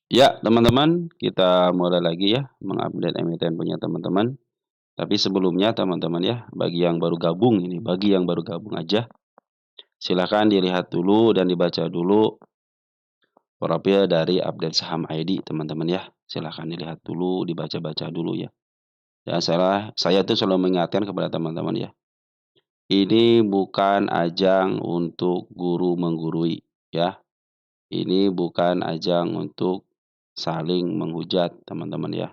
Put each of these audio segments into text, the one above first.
Ya, teman-teman, kita mulai lagi ya mengupdate emiten punya teman-teman. Tapi sebelumnya teman-teman ya, bagi yang baru gabung aja, silakan dilihat dulu dan dibaca dulu profil dari update saham ID teman-teman ya. Silakan dilihat dulu, dibaca-baca dulu ya. Ya, saya tuh selalu mengingatkan kepada teman-teman ya. Ini bukan ajang untuk guru menggurui ya. Ini bukan ajang untuk saling menghujat teman-teman ya.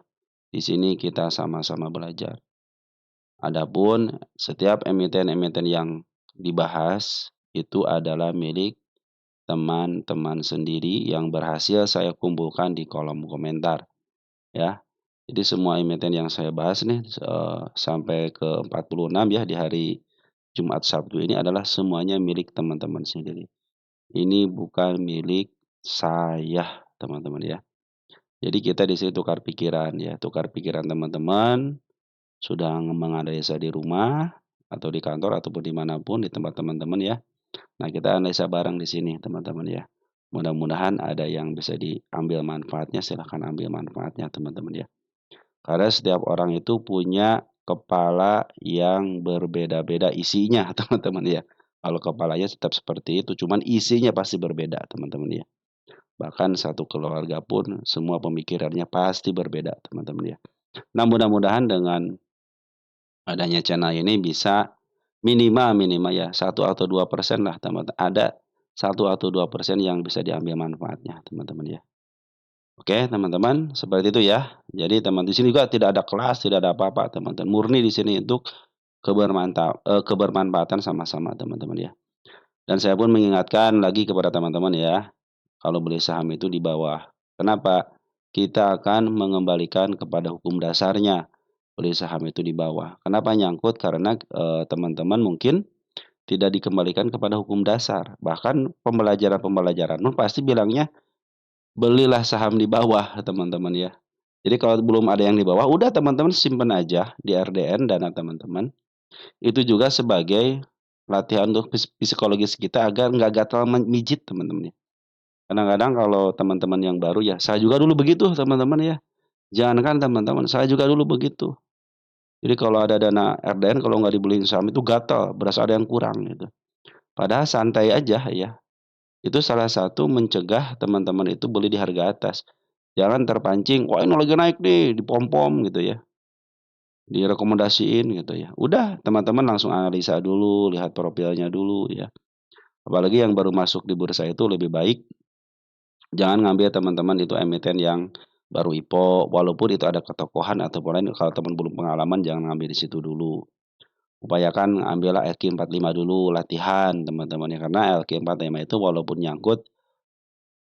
Di sini kita sama-sama belajar. Adapun setiap emiten-emiten yang dibahas itu adalah milik teman-teman sendiri yang berhasil saya kumpulkan di kolom komentar ya. Jadi semua emiten yang saya bahas nih sampai ke 46 ya di hari Jumat Sabtu ini adalah semuanya milik teman-teman sendiri. Ini bukan milik saya, teman-teman ya. Jadi kita di sini tukar pikiran ya, tukar pikiran teman-teman sudah menganalisa di rumah atau di kantor ataupun dimanapun di tempat teman-teman ya. Nah, kita analisa bareng di sini teman-teman ya. Mudah-mudahan ada yang bisa diambil manfaatnya, silahkan ambil manfaatnya teman-teman ya. Karena setiap orang itu punya kepala yang berbeda-beda isinya teman-teman ya. Kalau kepalanya tetap seperti itu, cuman isinya pasti berbeda teman-teman ya. Bahkan satu keluarga pun semua pemikirannya pasti berbeda teman-teman ya. Nah, mudah-mudahan dengan adanya channel ini bisa minimal ya 1 atau 2% lah teman-teman, ada 1 atau 2% yang bisa diambil manfaatnya teman-teman ya. Oke teman-teman, seperti itu ya. Jadi teman di sini juga tidak ada kelas, tidak ada apa-apa teman-teman, murni di sini untuk kebermanfaatan sama-sama teman-teman ya. Dan saya pun mengingatkan lagi kepada teman-teman ya, kalau beli saham itu di bawah. Kenapa? Kita akan mengembalikan kepada hukum dasarnya. Beli saham itu di bawah. Kenapa nyangkut? Karena, teman-teman mungkin tidak dikembalikan kepada hukum dasar. Bahkan pembelajaran-pembelajaran pun pasti bilangnya, "Belilah saham di bawah," teman-teman ya. Jadi kalau belum ada yang di bawah, udah teman-teman simpen aja di RDN dana teman-teman. Itu juga sebagai latihan untuk psikologis kita agar nggak gatal mijit teman-teman ya. Kadang-kadang kalau teman-teman yang baru ya, saya juga dulu begitu teman-teman ya. Jangankan teman-teman, saya juga dulu begitu. Jadi kalau ada dana RDN kalau nggak dibeliin saham itu gatal, berasa ada yang kurang gitu. Padahal santai aja ya. Itu salah satu mencegah teman-teman itu beli di harga atas. Jangan terpancing, "Wah ini lagi naik nih," dipom-pom gitu ya, direkomendasiin gitu ya. Udah teman-teman langsung analisa dulu, lihat profilnya dulu ya. Apalagi yang baru masuk di bursa itu lebih baik jangan ngambil teman-teman itu emiten yang baru IPO, walaupun itu ada ketokohan ataupun lain kalau teman belum pengalaman jangan ngambil di situ dulu. Upayakan ambillah LQ45 dulu latihan teman-teman ya, karena LQ45 itu walaupun nyangkut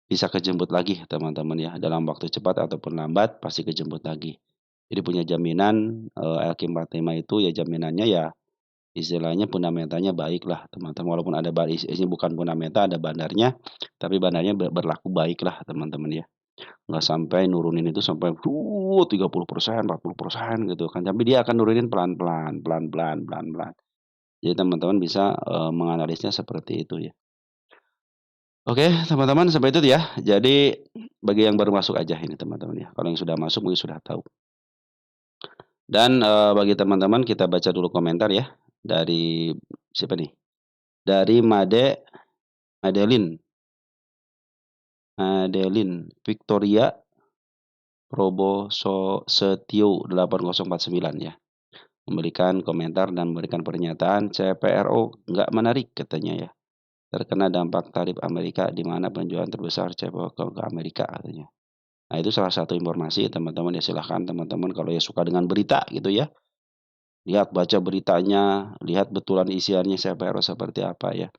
bisa kejemput lagi teman-teman ya, dalam waktu cepat ataupun lambat pasti kejemput lagi. Jadi punya jaminan, LQ45 itu ya jaminannya ya istilahnya fundamentalnya baik lah teman-teman, walaupun ada ini bukan fundamental ada bandarnya, tapi bandarnya berlaku baik lah teman-teman ya. Nggak sampai nurunin itu sampai 30%, 40% gitu kan, tapi dia akan nurunin pelan-pelan pelan-pelan pelan-pelan. Jadi teman-teman bisa, menganalisnya seperti itu ya. Oke teman-teman sampai itu ya. Jadi bagi yang baru masuk aja ini teman-teman ya, kalau yang sudah masuk mungkin sudah tahu. Dan, bagi teman-teman kita baca dulu komentar ya, dari siapa nih? Dari Madeline Madeline Victoria Probosetio 8049 ya. Memberikan komentar dan memberikan pernyataan, "CPRO nggak menarik," katanya ya. "Terkena dampak tarif Amerika di mana penjualan terbesar CPO ke Amerika," katanya. Nah, itu salah satu informasi teman-teman ya, silahkan teman-teman kalau ya suka dengan berita gitu ya, lihat baca beritanya, lihat betulan isiannya CPRO seperti apa ya.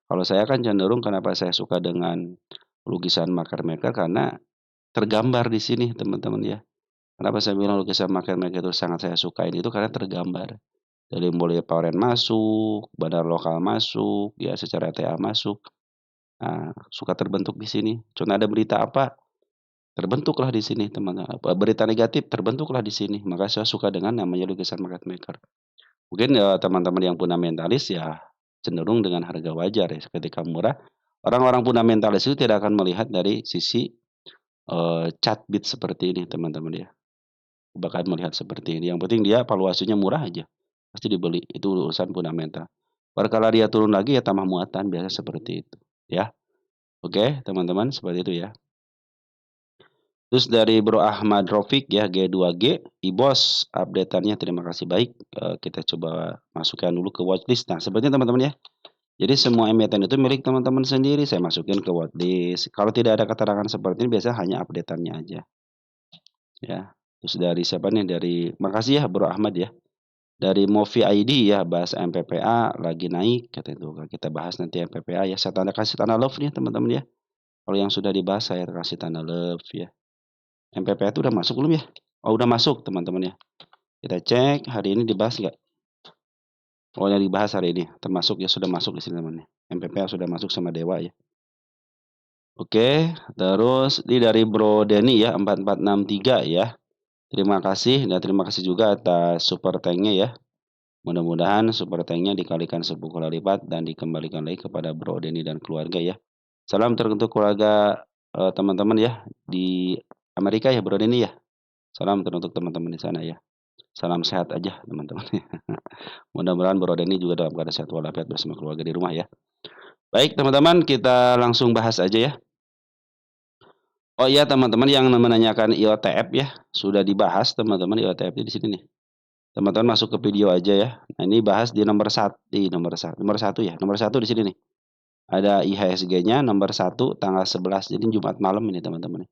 Kalau saya kan cenderung kenapa saya suka dengan lukisan market maker karena tergambar di sini teman-teman ya. Kenapa saya bilang lukisan market maker itu sangat saya sukain itu karena tergambar. Dari mulai Powerend masuk, bandar lokal masuk, ya secara ETA masuk. Nah, suka terbentuk di sini. Contoh ada berita apa, terbentuklah di sini teman-teman. Berita negatif terbentuklah di sini. Maka saya suka dengan namanya lukisan market maker. Mungkin, teman-teman yang fundamentalis ya cenderung dengan harga wajar ya ketika murah. Orang-orang fundamentalis itu tidak akan melihat dari sisi cat bid seperti ini teman-teman ya. Bahkan melihat seperti ini, yang penting dia valuasinya murah aja, pasti dibeli, itu urusan fundamental. Perkara dia turun lagi ya tambah muatan, biasa seperti itu, ya. Oke, teman-teman, seperti itu ya. Terus dari Bro Ahmad Rofik ya, G2G, IBOS update-annya terima kasih baik. Kita coba masukkan dulu ke watchlist. Nah, sepertinya teman-teman ya. Jadi semua emiten itu milik teman-teman sendiri. Saya masukin ke watchlist. Kalau tidak ada keterangan seperti ini, biasanya hanya update-annya aja. Ya. Terus dari siapa nih? Dari makasih ya Bro Ahmad ya. Dari Movi ID ya, bahas MPPA lagi naik kata itu. Kita bahas nanti MPPA ya. Saya kasih tanda love nih teman-teman ya. Kalau yang sudah dibahas saya kasih tanda love ya. MPPA itu udah masuk belum ya? Oh, udah masuk teman-teman ya. Kita cek hari ini dibahas nggak? Oh, yang dibahas hari ini termasuk ya, sudah masuk di sini teman-teman. MPPA sudah masuk sama Dewa ya. Oke, terus ini dari Bro Denny ya, 4463 ya. Terima kasih dan terima kasih juga atas super tanknya ya. Mudah-mudahan super tanknya dikalikan 10 kali lipat dan dikembalikan lagi kepada Bro Denny dan keluarga ya. Salam teruntuk keluarga teman-teman ya di Amerika ya Bro Denny ya. Salam teruntuk teman-teman di sana ya. Salam sehat aja teman-teman. Mudah-mudahan Bro Denny juga dalam keadaan sehat walafiat bersama keluarga di rumah ya. Baik teman-teman, kita langsung bahas aja ya. Oh iya teman-teman yang menanyakan IOTF ya, sudah dibahas teman-teman IOTF di sini nih. Teman-teman masuk ke video aja ya. Nah, ini bahas di nomor 1, nomor 1 ya. Nomor 1 di sini nih. Ada IHSG-nya nomor 1 tanggal 11. Jadi Jumat malam ini teman-teman.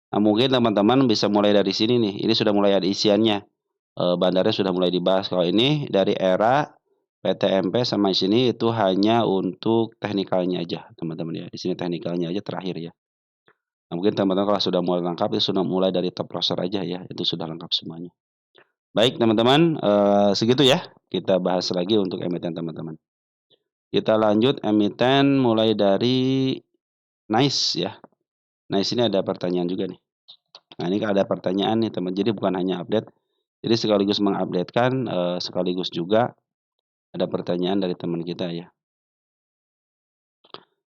Nah, mungkin teman-teman bisa mulai dari sini nih. Ini sudah mulai ada isiannya. Bandarnya sudah mulai dibahas. Kalau ini dari era PTMP sama di sini itu hanya untuk teknikalnya aja, teman-teman ya. Di sini teknikalnya aja terakhir ya. Nah, mungkin teman-teman kalau sudah mulai lengkap itu sudah mulai dari top loser aja ya. Itu sudah lengkap semuanya. Baik teman-teman, segitu ya. Kita bahas lagi untuk emiten teman-teman. Kita lanjut emiten mulai dari NICE ya. NICE ini ada pertanyaan juga nih. Nah, ini ada pertanyaan nih teman. Jadi bukan hanya update, jadi sekaligus mengupdatekan, sekaligus juga ada pertanyaan dari teman kita ya.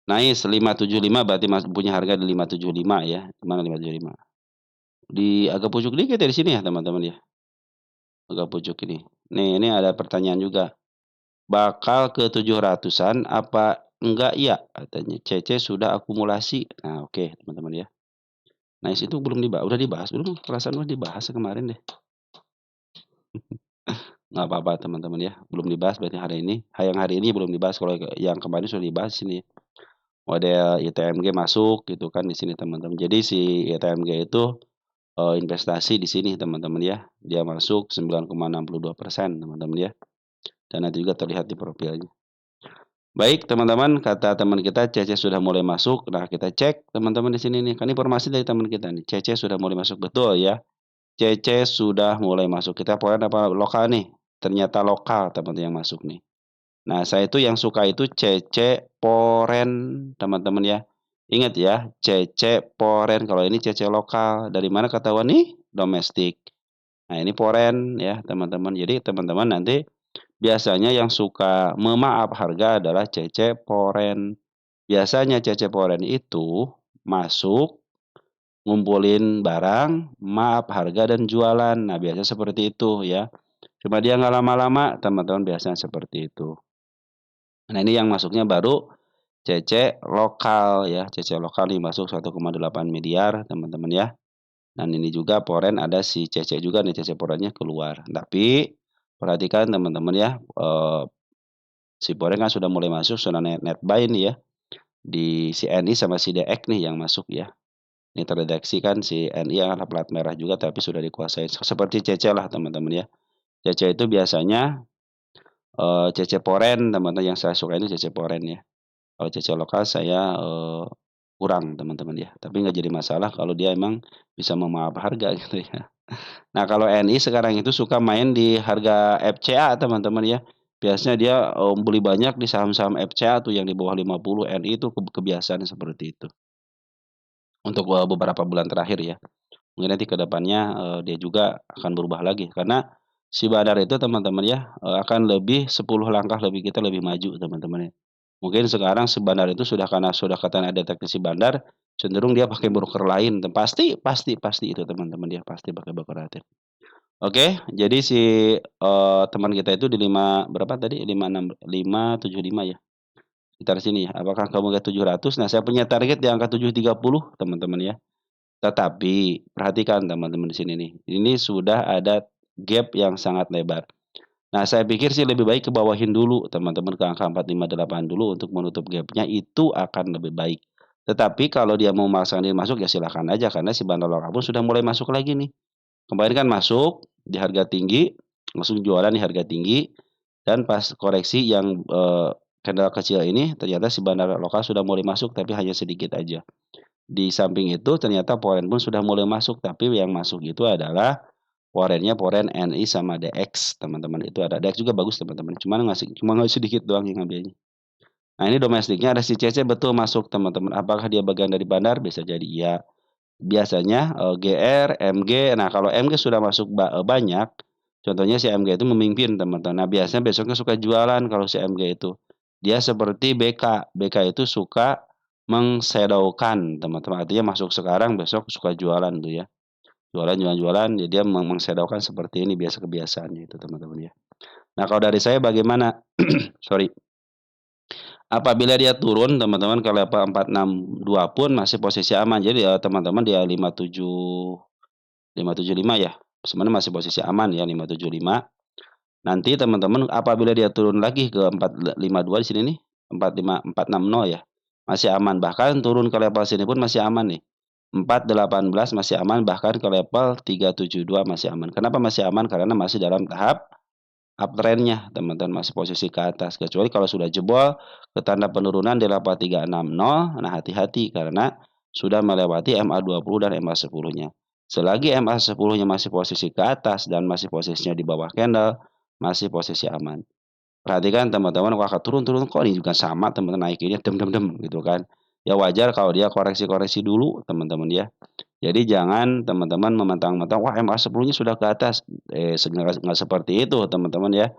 NICE 575 berarti punya harga di 575 ya. Di mana 575? Di agak pucuk dikit ya di sini ya teman-teman ya. Agak pucuk ini. Nih, ini ada pertanyaan juga. Bakal ke 700-an apa enggak ya? Katanya. CC sudah akumulasi. Nah, oke, teman-teman ya. Nice itu belum dibahas. Udah dibahas belum? Perasaan udah dibahas kemarin deh. Nggak apa-apa teman-teman ya. Belum dibahas berarti hari ini. Yang hari ini belum dibahas. Kalau yang kemarin sudah dibahas sini. Model ITMG masuk gitu kan di sini teman-teman. Jadi si ITMG itu investasi di sini teman-teman ya. Dia masuk 9,62% teman-teman ya. Dan nanti juga terlihat di profilnya. Baik teman-teman, kata teman kita CC sudah mulai masuk. Nah, kita cek teman-teman di sini nih. Kan informasi dari teman kita nih. CC sudah mulai masuk, betul ya. CC sudah mulai masuk. Kita poin apa lokal nih. Ternyata lokal teman-teman yang masuk nih. Nah, saya itu yang suka itu CC Poren teman-teman ya. Ingat ya, CC Poren. Kalau ini CC lokal. Dari mana ketahuan nih? Domestik. Nah, ini Poren ya teman-teman. Jadi teman-teman nanti biasanya yang suka memaaf harga adalah CC Poren. Biasanya CC Poren itu masuk, ngumpulin barang, maaf harga dan jualan. Nah, biasa seperti itu ya. Cuma dia nggak lama-lama, teman-teman biasanya seperti itu. Nah, ini yang masuknya baru CC lokal ya. CC lokal nih masuk 1,8 miliar, teman-teman ya. Dan ini juga Poren ada si CC juga nih, CC Porennya keluar. Tapi perhatikan teman-teman ya, si Poren kan sudah mulai masuk, sudah net buy nih ya. Di si NI sama si DX nih yang masuk ya. Ini terdeteksi kan si NI yang plat merah juga tapi sudah dikuasai. Seperti CC lah teman-teman ya. CC itu biasanya CC Poren teman-teman, yang saya suka ini CC Poren ya. Kalau CC lokal saya kurang teman-teman ya. Tapi nggak jadi masalah kalau dia emang bisa memaaf harga gitu ya. Nah, kalau NI sekarang itu suka main di harga FCA teman-teman ya. Biasanya dia beli banyak di saham-saham FCA tuh yang di bawah 50, NI itu kebiasaan seperti itu. Untuk beberapa bulan terakhir ya. Mungkin nanti ke depannya dia juga akan berubah lagi karena si Badar itu teman-teman ya, akan lebih 10 langkah lebih kita lebih maju teman-teman ya. Mungkin sekarang si Bandar itu sudah karena sudah katanya ada deteksi bandar, cenderung dia pakai broker lain, pasti itu teman-teman dia, pasti pakai broker lain. Oke, jadi si, teman kita itu di berapa tadi, 575 ya, sekitar sini ya. Apakah kamu ke 700? Nah, saya punya target di angka 730 teman-teman ya. Tetapi perhatikan teman-teman di sini nih, ini sudah ada gap yang sangat lebar. Nah, saya pikir sih lebih baik ke bawahin dulu teman-teman, ke angka 458 dulu untuk menutup gap-nya, itu akan lebih baik. Tetapi kalau dia mau memaksakan diri masuk, ya silakan aja karena si bandar lokal pun sudah mulai masuk lagi nih. Kemarin kan masuk di harga tinggi, langsung jualan di harga tinggi, dan pas koreksi yang, candle kecil ini ternyata si bandar lokal sudah mulai masuk tapi hanya sedikit aja. Di samping itu ternyata Foreign pun sudah mulai masuk, tapi yang masuk itu adalah Foreign NI sama DX teman-teman, itu ada DX juga bagus teman-teman, cuma nggak sedikit doang yang ngambilnya. Nah, ini domestiknya ada si CC betul masuk teman-teman, apakah dia bagian dari bandar? Bisa jadi iya. Biasanya, GR, MG, nah kalau MG sudah masuk banyak, contohnya si MG itu memimpin teman-teman. Nah, biasanya besoknya suka jualan kalau si MG itu. Dia seperti BK, BK itu suka meng-shadowkan teman-teman, artinya masuk sekarang besok suka jualan tuh ya. Jualan, ya dia meng-shadowkan seperti ini biasa kebiasaannya itu teman-teman ya. Nah, kalau dari saya bagaimana? Sorry. Apabila dia turun teman-teman ke level 462 pun masih posisi aman. Jadi, teman-teman dia 575 ya, sebenarnya masih posisi aman ya 575. Nanti teman-teman apabila dia turun lagi ke 452 di sini nih, 45460 ya, masih aman. Bahkan turun ke level sini pun masih aman nih. 418 masih aman, bahkan ke level 372 masih aman. Kenapa masih aman? Karena masih dalam tahap uptrend-nya teman-teman, masih posisi ke atas. Kecuali kalau sudah jebol ke tanda penurunan di level 360, nah hati-hati karena sudah melewati MA20 dan MA10-nya. Selagi MA10-nya masih posisi ke atas dan masih posisinya di bawah candle, masih posisi aman. Perhatikan teman-teman, Kakak turun-turun kok ini juga sama teman-teman naikinnya dem gitu kan. Ya wajar kalau dia koreksi-koreksi dulu teman-teman ya. Jadi jangan teman-teman mementang-mentang, wah MA10-nya sudah ke atas. Sebenarnya nggak seperti itu teman-teman ya.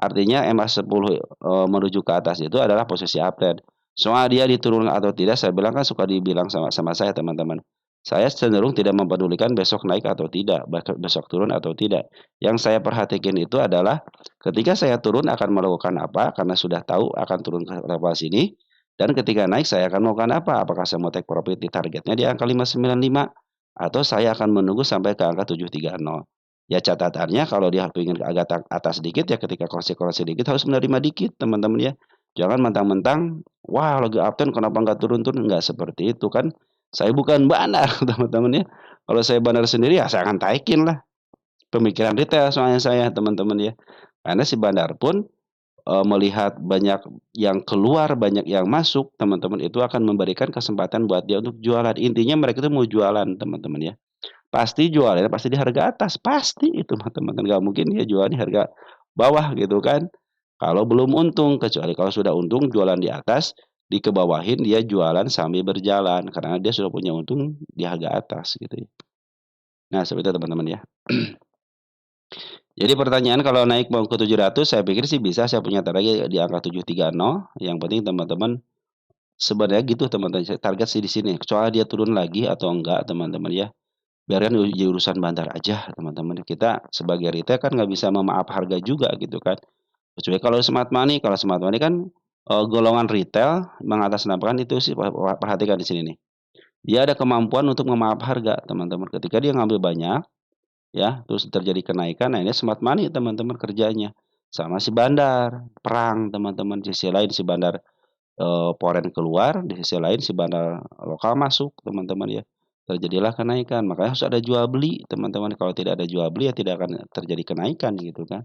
Artinya MA10 menuju ke atas itu adalah posisi uptrend. Soal dia diturunkan atau tidak, saya bilang kan suka dibilang sama saya teman-teman. Saya cenderung tidak mempedulikan besok naik atau tidak, besok turun atau tidak. Yang saya perhatikan itu adalah ketika saya turun akan melakukan apa, karena sudah tahu akan turun ke level sini, dan ketika naik saya akan melakukan apa, apakah saya mau take profit di targetnya di angka 595, atau saya akan menunggu sampai ke angka 730. Ya catatannya kalau dia ingin agak atas sedikit ya ketika koreksi-koreksi dikit harus menerima dikit teman-teman ya. Jangan mentang-mentang, wah lagi uptrend kenapa nggak turun-turun, nggak seperti itu kan. Saya bukan bandar teman-teman ya. Kalau saya bandar sendiri ya saya akan taikin lah. Pemikiran retail soalnya saya teman-teman ya. Karena si bandar pun melihat banyak yang keluar, banyak yang masuk, teman-teman itu akan memberikan kesempatan buat dia untuk jualan. Intinya mereka itu mau jualan teman-teman ya. Pasti jualnya pasti di harga atas, pasti itu mah teman-teman, nggak mungkin dia jual di harga bawah gitu kan. Kalau belum untung, kecuali kalau sudah untung jualan di atas, dikebawahin dia jualan sambil berjalan, karena dia sudah punya untung di harga atas gitu ya. Nah seperti itu teman-teman ya. Jadi pertanyaan kalau naik mau ke 700 saya pikir sih bisa, saya punya target di angka 730, yang penting teman-teman sebenarnya gitu teman-teman, target sih di sini, kecuali dia turun lagi atau enggak teman-teman ya. Biarkan jadi urusan bandar aja teman-teman, kita sebagai retail kan nggak bisa memaaf harga juga gitu kan. Kecuali kalau smart money kan, golongan retail mengatasnamakan itu sih perhatikan di sini nih, dia ada kemampuan untuk memaaf harga teman-teman. Ketika dia ngambil banyak ya, terus terjadi kenaikan, nah ini smart money teman-teman kerjanya. Sama si bandar, perang teman-teman, di sisi lain si bandar, foreign keluar, di sisi lain si bandar lokal masuk teman-teman ya. Terjadilah kenaikan, makanya harus ada jual beli teman-teman, kalau tidak ada jual beli ya tidak akan terjadi kenaikan gitu kan.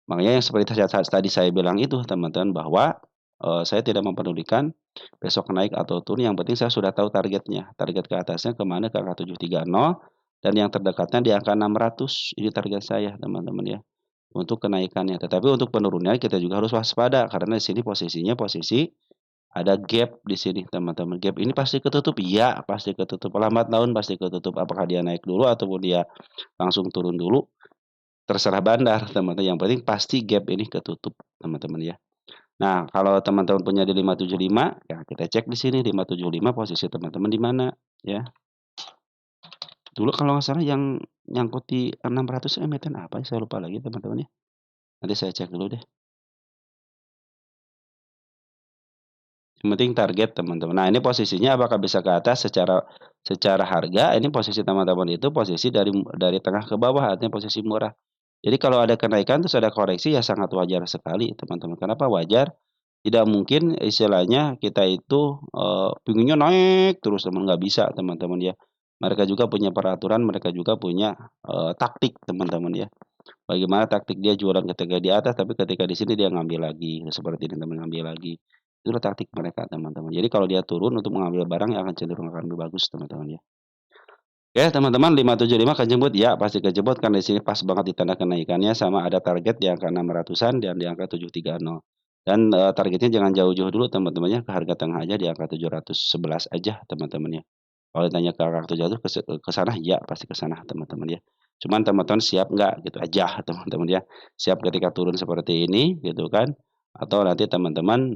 Makanya yang seperti tadi saya bilang itu teman-teman bahwa, saya tidak mempedulikan besok naik atau turun, yang penting saya sudah tahu targetnya. Target ke atasnya ke mana, ke angka 730 dan yang terdekatnya di angka 600, ini target saya teman-teman ya, untuk kenaikannya. Tetapi untuk penurunannya kita juga harus waspada karena di sini posisinya posisi ada gap di sini teman-teman. Gap ini pasti ketutup? Iya, pasti ketutup. Lambat laun pasti ketutup. Apakah dia naik dulu ataupun dia langsung turun dulu, terserah bandar teman-teman, yang penting pasti gap ini ketutup teman-teman ya. Nah, kalau teman-teman punya di 575, ya kita cek di sini 575 posisi teman-teman di mana, ya. Dulu kalau nggak salah yang nyangkut di 600 emiten apa ya, saya lupa lagi teman-teman ya. Nanti saya cek dulu deh. Yang penting target teman-teman. Nah, ini posisinya apakah bisa ke atas secara secara harga, ini posisi teman-teman itu posisi dari tengah ke bawah, artinya posisi murah. Jadi kalau ada kenaikan terus ada koreksi ya sangat wajar sekali teman-teman. Kenapa wajar? Tidak mungkin istilahnya kita itu, pinginnya naik terus teman, nggak bisa teman-teman ya. Mereka juga punya peraturan, mereka juga punya, taktik teman-teman ya. Bagaimana taktik dia jualan ketika di atas, tapi ketika di sini dia ngambil lagi, seperti ini teman, ngambil lagi. Itulah taktik mereka teman-teman. Jadi kalau dia turun untuk mengambil barang yang akan cenderung akan lebih bagus teman-teman ya. Oke teman-teman 575 kejebot? Ya pasti kejebot karena di sini pas banget di tanda kenaikannya sama ada target di angka 600-an dan di angka 730. Dan, targetnya jangan jauh-jauh dulu teman-teman ya, ke harga tengah aja di angka 711 aja teman-teman ya. Kalau ditanya ke angka 700 ke sana, ya pasti ke sana teman-teman ya. Cuman teman-teman siap nggak gitu aja teman-teman ya. Siap ketika turun seperti ini gitu kan, atau nanti teman-teman,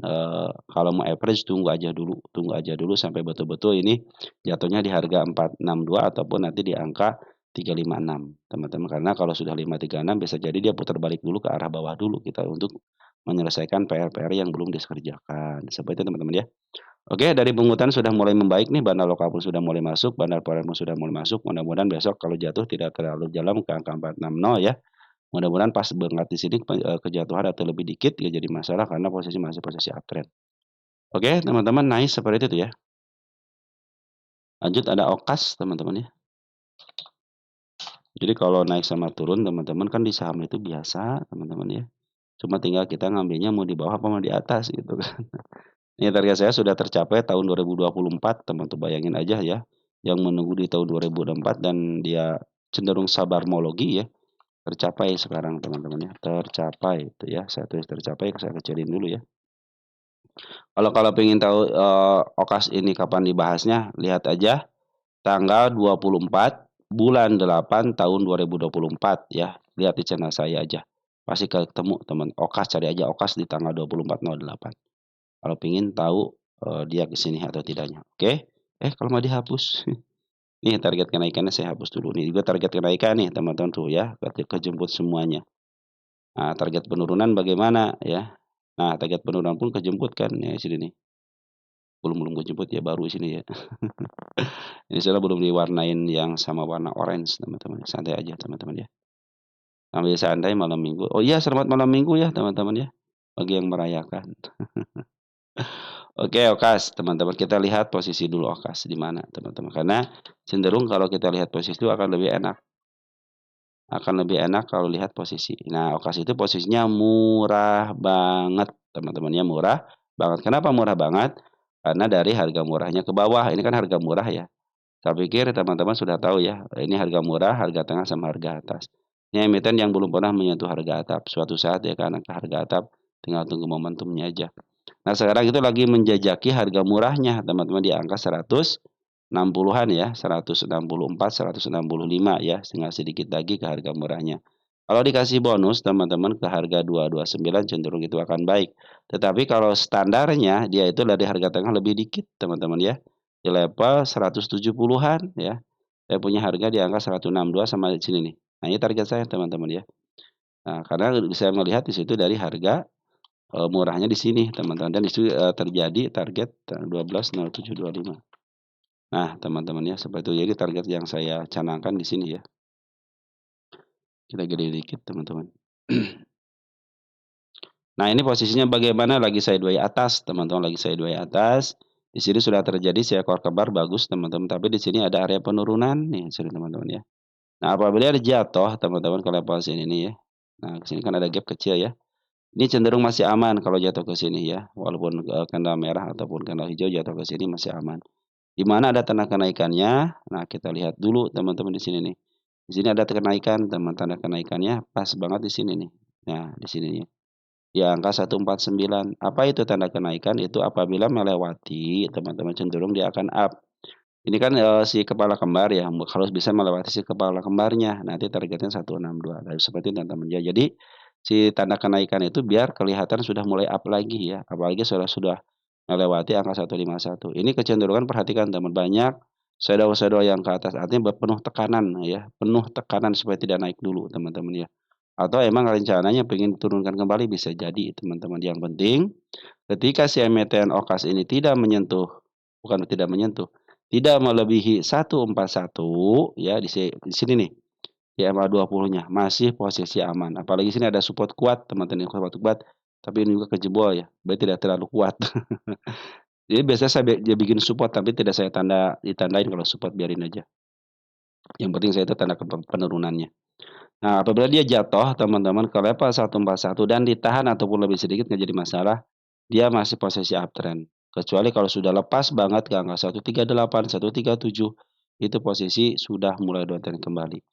kalau mau average tunggu aja dulu sampai betul-betul ini jatuhnya di harga 462 ataupun nanti di angka 356 teman-teman. Karena kalau sudah 536 bisa jadi dia putar balik dulu ke arah bawah dulu kita untuk menyelesaikan PR-PR yang belum dikerjakan, seperti itu teman-teman ya. Oke, dari pungutan sudah mulai membaik nih, bandar lokal pun sudah mulai masuk, bandar foreign pun sudah mulai masuk, mudah-mudahan besok kalau jatuh tidak terlalu dalam ke angka 460 ya. Mudah-mudahan pas banget di sini kejatuhan atau lebih dikit nggak jadi masalah karena posisi masih posisi uptrend. Oke, teman-teman nice seperti itu ya. Lanjut ada OKAS teman-teman ya. Jadi kalau naik sama turun teman-teman kan di saham itu biasa teman-teman ya. Cuma tinggal kita ngambilnya mau di bawah apa mau di atas gitu kan. Ini target saya sudah tercapai tahun 2024, teman-teman bayangin aja ya, yang menunggu di tahun 2024 dan dia cenderung sabarmologi ya, tercapai sekarang teman-teman ya, tercapai itu ya, saya tulis tercapai, saya kecilin dulu ya. Kalau kalau pengen tahu, OKAS ini kapan dibahasnya, lihat aja tanggal 24 bulan 8 tahun 2024 ya, lihat di channel saya aja, pasti ketemu teman, OKAS cari aja OKAS di tanggal 24/08. Kalau pengen tahu, dia ke sini atau tidaknya, oke? Kalau mau dihapus. Nih target kenaikannya saya hapus dulu, nih juga target kenaikan nih teman-teman tuh ya, kejemput semuanya. Nah target penurunan bagaimana ya? Nah target penurunan pun kejemput kan, ya sini nih. Belum belum kejemput ya, baru sini ya. Ini soalnya belum diwarnain yang sama warna orange teman-teman, santai aja teman-teman ya. Sambil santai malam Minggu. Oh iya selamat malam Minggu ya teman-teman ya, bagi yang merayakan. Oke, Okas, teman-teman kita lihat posisi dulu Okas di mana, teman-teman. Karena cenderung kalau kita lihat posisi itu akan lebih enak. Akan lebih enak kalau lihat posisi. Nah, Okas itu posisinya murah banget, teman-teman ya, murah banget. Kenapa murah banget? Karena dari harga murahnya ke bawah. Ini kan harga murah ya. Saya pikir teman-teman sudah tahu ya, ini harga murah, harga tengah, sama harga atas. Ini emiten yang belum pernah menyentuh harga atap. Suatu saat ya karena ke harga atap, tinggal tunggu momentumnya aja. Nah, sekarang itu lagi menjajaki harga murahnya, teman-teman di angka 160-an ya, 164, 165 ya, tinggal sedikit lagi ke harga murahnya. Kalau dikasih bonus teman-teman ke harga 229 cenderung itu akan baik. Tetapi kalau standarnya dia itu dari harga tengah lebih dikit teman-teman ya. Di level 170-an ya. Saya punya harga di angka 162 sama di sini nih. Nah, ini target saya teman-teman ya. Nah, karena saya melihat di situ dari harga murahnya di sini teman-teman dan di situ, terjadi target 12.0725. Nah teman-teman ya seperti itu, jadi target yang saya canangkan di sini ya. Kita gede dikit teman-teman. Nah ini posisinya bagaimana, lagi sideways atas teman-teman, lagi sideways atas. Di sini sudah terjadi seekor kembar bagus teman-teman, tapi di sini ada area penurunan nih sini teman-teman ya. Nah apabila dia jatuh teman-teman ke level sini nih ya. Nah ke sini kan ada gap kecil ya. Ini cenderung masih aman kalau jatuh ke sini ya, walaupun, candle merah ataupun candle hijau jatuh ke sini masih aman. Di mana ada tanda kenaikannya, nah kita lihat dulu teman-teman di sini nih. Di sini ada kenaikan teman, tanda kenaikannya pas banget di sini nih. Nah, di sini nih, di angka 149. Apa itu tanda kenaikan? Itu apabila melewati teman-teman cenderung dia akan up. Ini kan, si kepala kembar ya, harus bisa melewati si kepala kembarnya, nanti targetnya 162. Nah, seperti itu teman-teman ya. Jadi si tanda kenaikan itu biar kelihatan sudah mulai up lagi ya, apalagi sudah melewati angka 151. Ini kecenderungan perhatikan teman, banyak shadow-shadow yang ke atas, artinya penuh tekanan ya, penuh tekanan supaya tidak naik dulu teman-teman ya. Atau emang rencananya pengen diturunkan kembali bisa jadi teman-teman. Yang penting ketika si emiten OKAS ini tidak menyentuh, bukan tidak menyentuh, tidak melebihi 141 ya di sini nih, di MA20-nya masih posisi aman. Apalagi sini ada support kuat teman-teman, support kuat, tapi ini juga kejebol ya, berarti tidak terlalu kuat. Jadi biasanya dia bikin support tapi tidak saya ditandain kalau support biarin aja. Yang penting saya itu tanda penurunannya. Nah, apabila dia jatuh teman-teman ke level 141 dan ditahan ataupun lebih sedikit nggak jadi masalah, dia masih posisi uptrend. Kecuali kalau sudah lepas banget ke angka 138, 137, itu posisi sudah mulai downtrend kembali.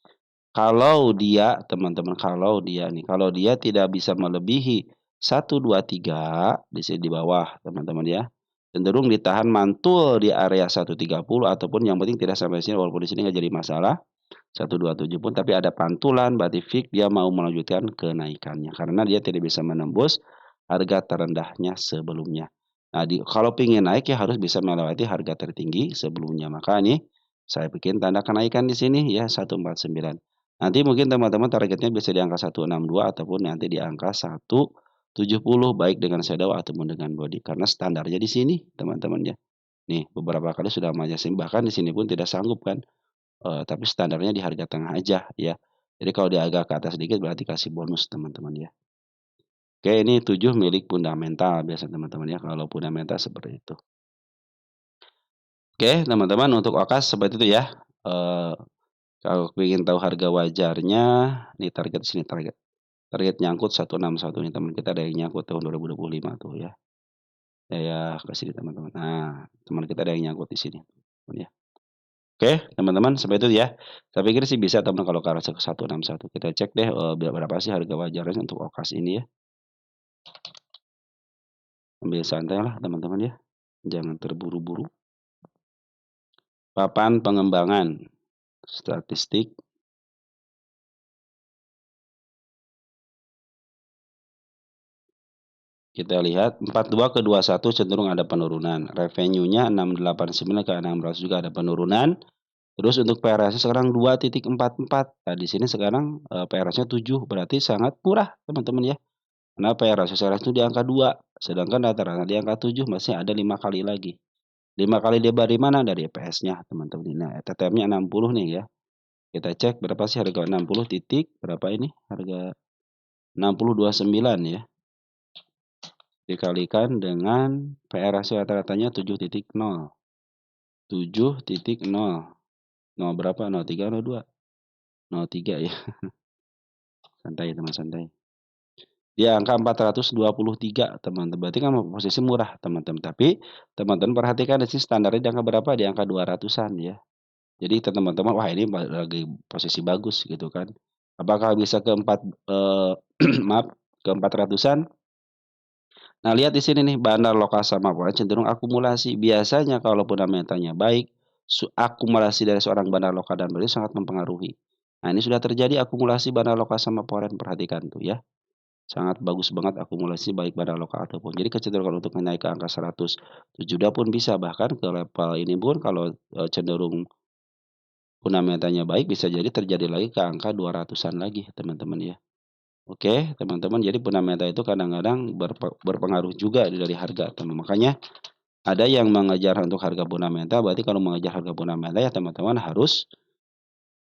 Kalau dia teman-teman, kalau dia tidak bisa melebihi 123 di sini di bawah teman-teman ya, cenderung ditahan mantul di area 130 ataupun yang penting tidak sampai sini walaupun di sini nggak jadi masalah. 127 pun tapi ada pantulan berarti fix dia mau melanjutkan kenaikannya karena dia tidak bisa menembus harga terendahnya sebelumnya. Nah, kalau ingin naik ya harus bisa melewati harga tertinggi sebelumnya. Maka ini saya bikin tanda kenaikan di sini ya 149. Nanti mungkin teman-teman targetnya bisa di angka 162 ataupun nanti di angka 170 baik dengan shadow ataupun dengan body karena standarnya di sini teman-teman ya. Nih beberapa kali sudah majasin bahkan di sini pun tidak sanggup kan. Tapi standarnya di harga tengah aja ya. Jadi kalau dia agak ke atas sedikit berarti kasih bonus teman-teman ya. Oke ini 7 milik fundamental biasa teman-teman ya, kalau fundamental seperti itu. Oke teman-teman untuk OKAS seperti itu ya. Eee, kalau ingin tahu harga wajarnya, nih target sini target. Target nyangkut 161 nih teman kita ada yang nyangkut tahun 2025 tuh ya. Saya kasih di teman-teman. Nah, teman kita ada yang nyangkut di sini, ya. Oke, teman-teman, sampai itu ya. Saya pikir sih bisa teman kalau ke arah 161. Kita cek deh, berapa sih harga wajarnya untuk OKAS ini ya. Ambil santai lah teman-teman ya, jangan terburu-buru. Papan pengembangan statistik, kita lihat 42 ke 21 cenderung ada penurunan. Revenue-nya 689 ke 600 juga ada penurunan. Terus untuk PRS sekarang 2,44. Nah, di sini sekarang, PRS-nya 7, berarti sangat murah teman-teman ya. Kenapa ya rasio sales itu di angka 2, sedangkan rata-rata di angka 7 masih ada 5 kali lagi. 5 kali lebar di mana? Dari EPS-nya teman-teman. Nah, TTM-nya 60 nih ya. Kita cek berapa sih harga 60 titik, berapa ini harga 60,29 ya. Dikalikan dengan PR rasio rata-ratanya 7,0. 7,0. 0 berapa? 0,3, 0,2? 0,3 ya. Santai teman, santai. Di angka 423 teman-teman, berarti kan posisi murah teman-teman, tapi teman-teman perhatikan di sini standarnya di angka berapa, di angka 200-an ya. Jadi teman-teman, wah ini lagi posisi bagus gitu kan. Apakah bisa ke maaf, ke 400-an? Nah lihat di sini nih, bandar lokal sama pola cenderung akumulasi. Biasanya kalau fundamentalnya baik, akumulasi dari seorang bandar lokal dan beli sangat mempengaruhi. Nah ini sudah terjadi akumulasi bandar lokal sama foreign, perhatikan tuh ya. Sangat bagus banget akumulasi baik barang lokal ataupun jadi kecenderungan untuk naik ke angka 107 pun bisa, bahkan ke level ini pun kalau, cenderung fundamentalnya baik bisa jadi terjadi lagi ke angka 200-an lagi teman-teman ya. Oke teman-teman, jadi fundamental itu kadang-kadang berpengaruh juga dari harga teman, makanya ada yang mengejar untuk harga fundamental, berarti kalau mengejar harga fundamental ya teman-teman harus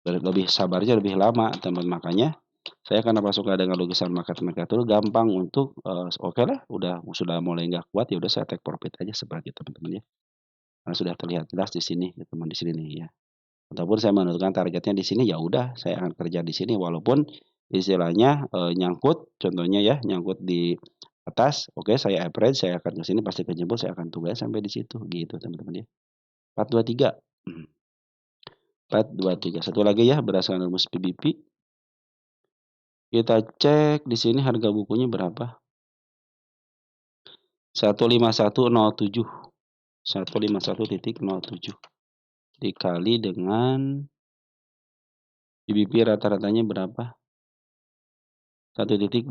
lebih sabarnya lebih lama teman, makanya saya kenapa suka dengan lukisan market dulu gampang untuk, oke lah sudah mulai nggak kuat ya udah saya take profit aja seperti itu teman-teman ya. Karena sudah terlihat jelas di sini teman di sini nih ya. Ataupun saya menentukan targetnya di sini ya udah saya akan kerja di sini walaupun istilahnya, nyangkut contohnya ya nyangkut di atas, oke saya average saya akan ke sini pasti kejebol saya akan tunggu aja sampai di situ gitu teman-teman ya. 423, 423 satu lagi ya berdasarkan rumus PBP. Kita cek di sini harga bukunya berapa. 15107. 151,07 dikali dengan PBB rata-ratanya berapa? 1.22.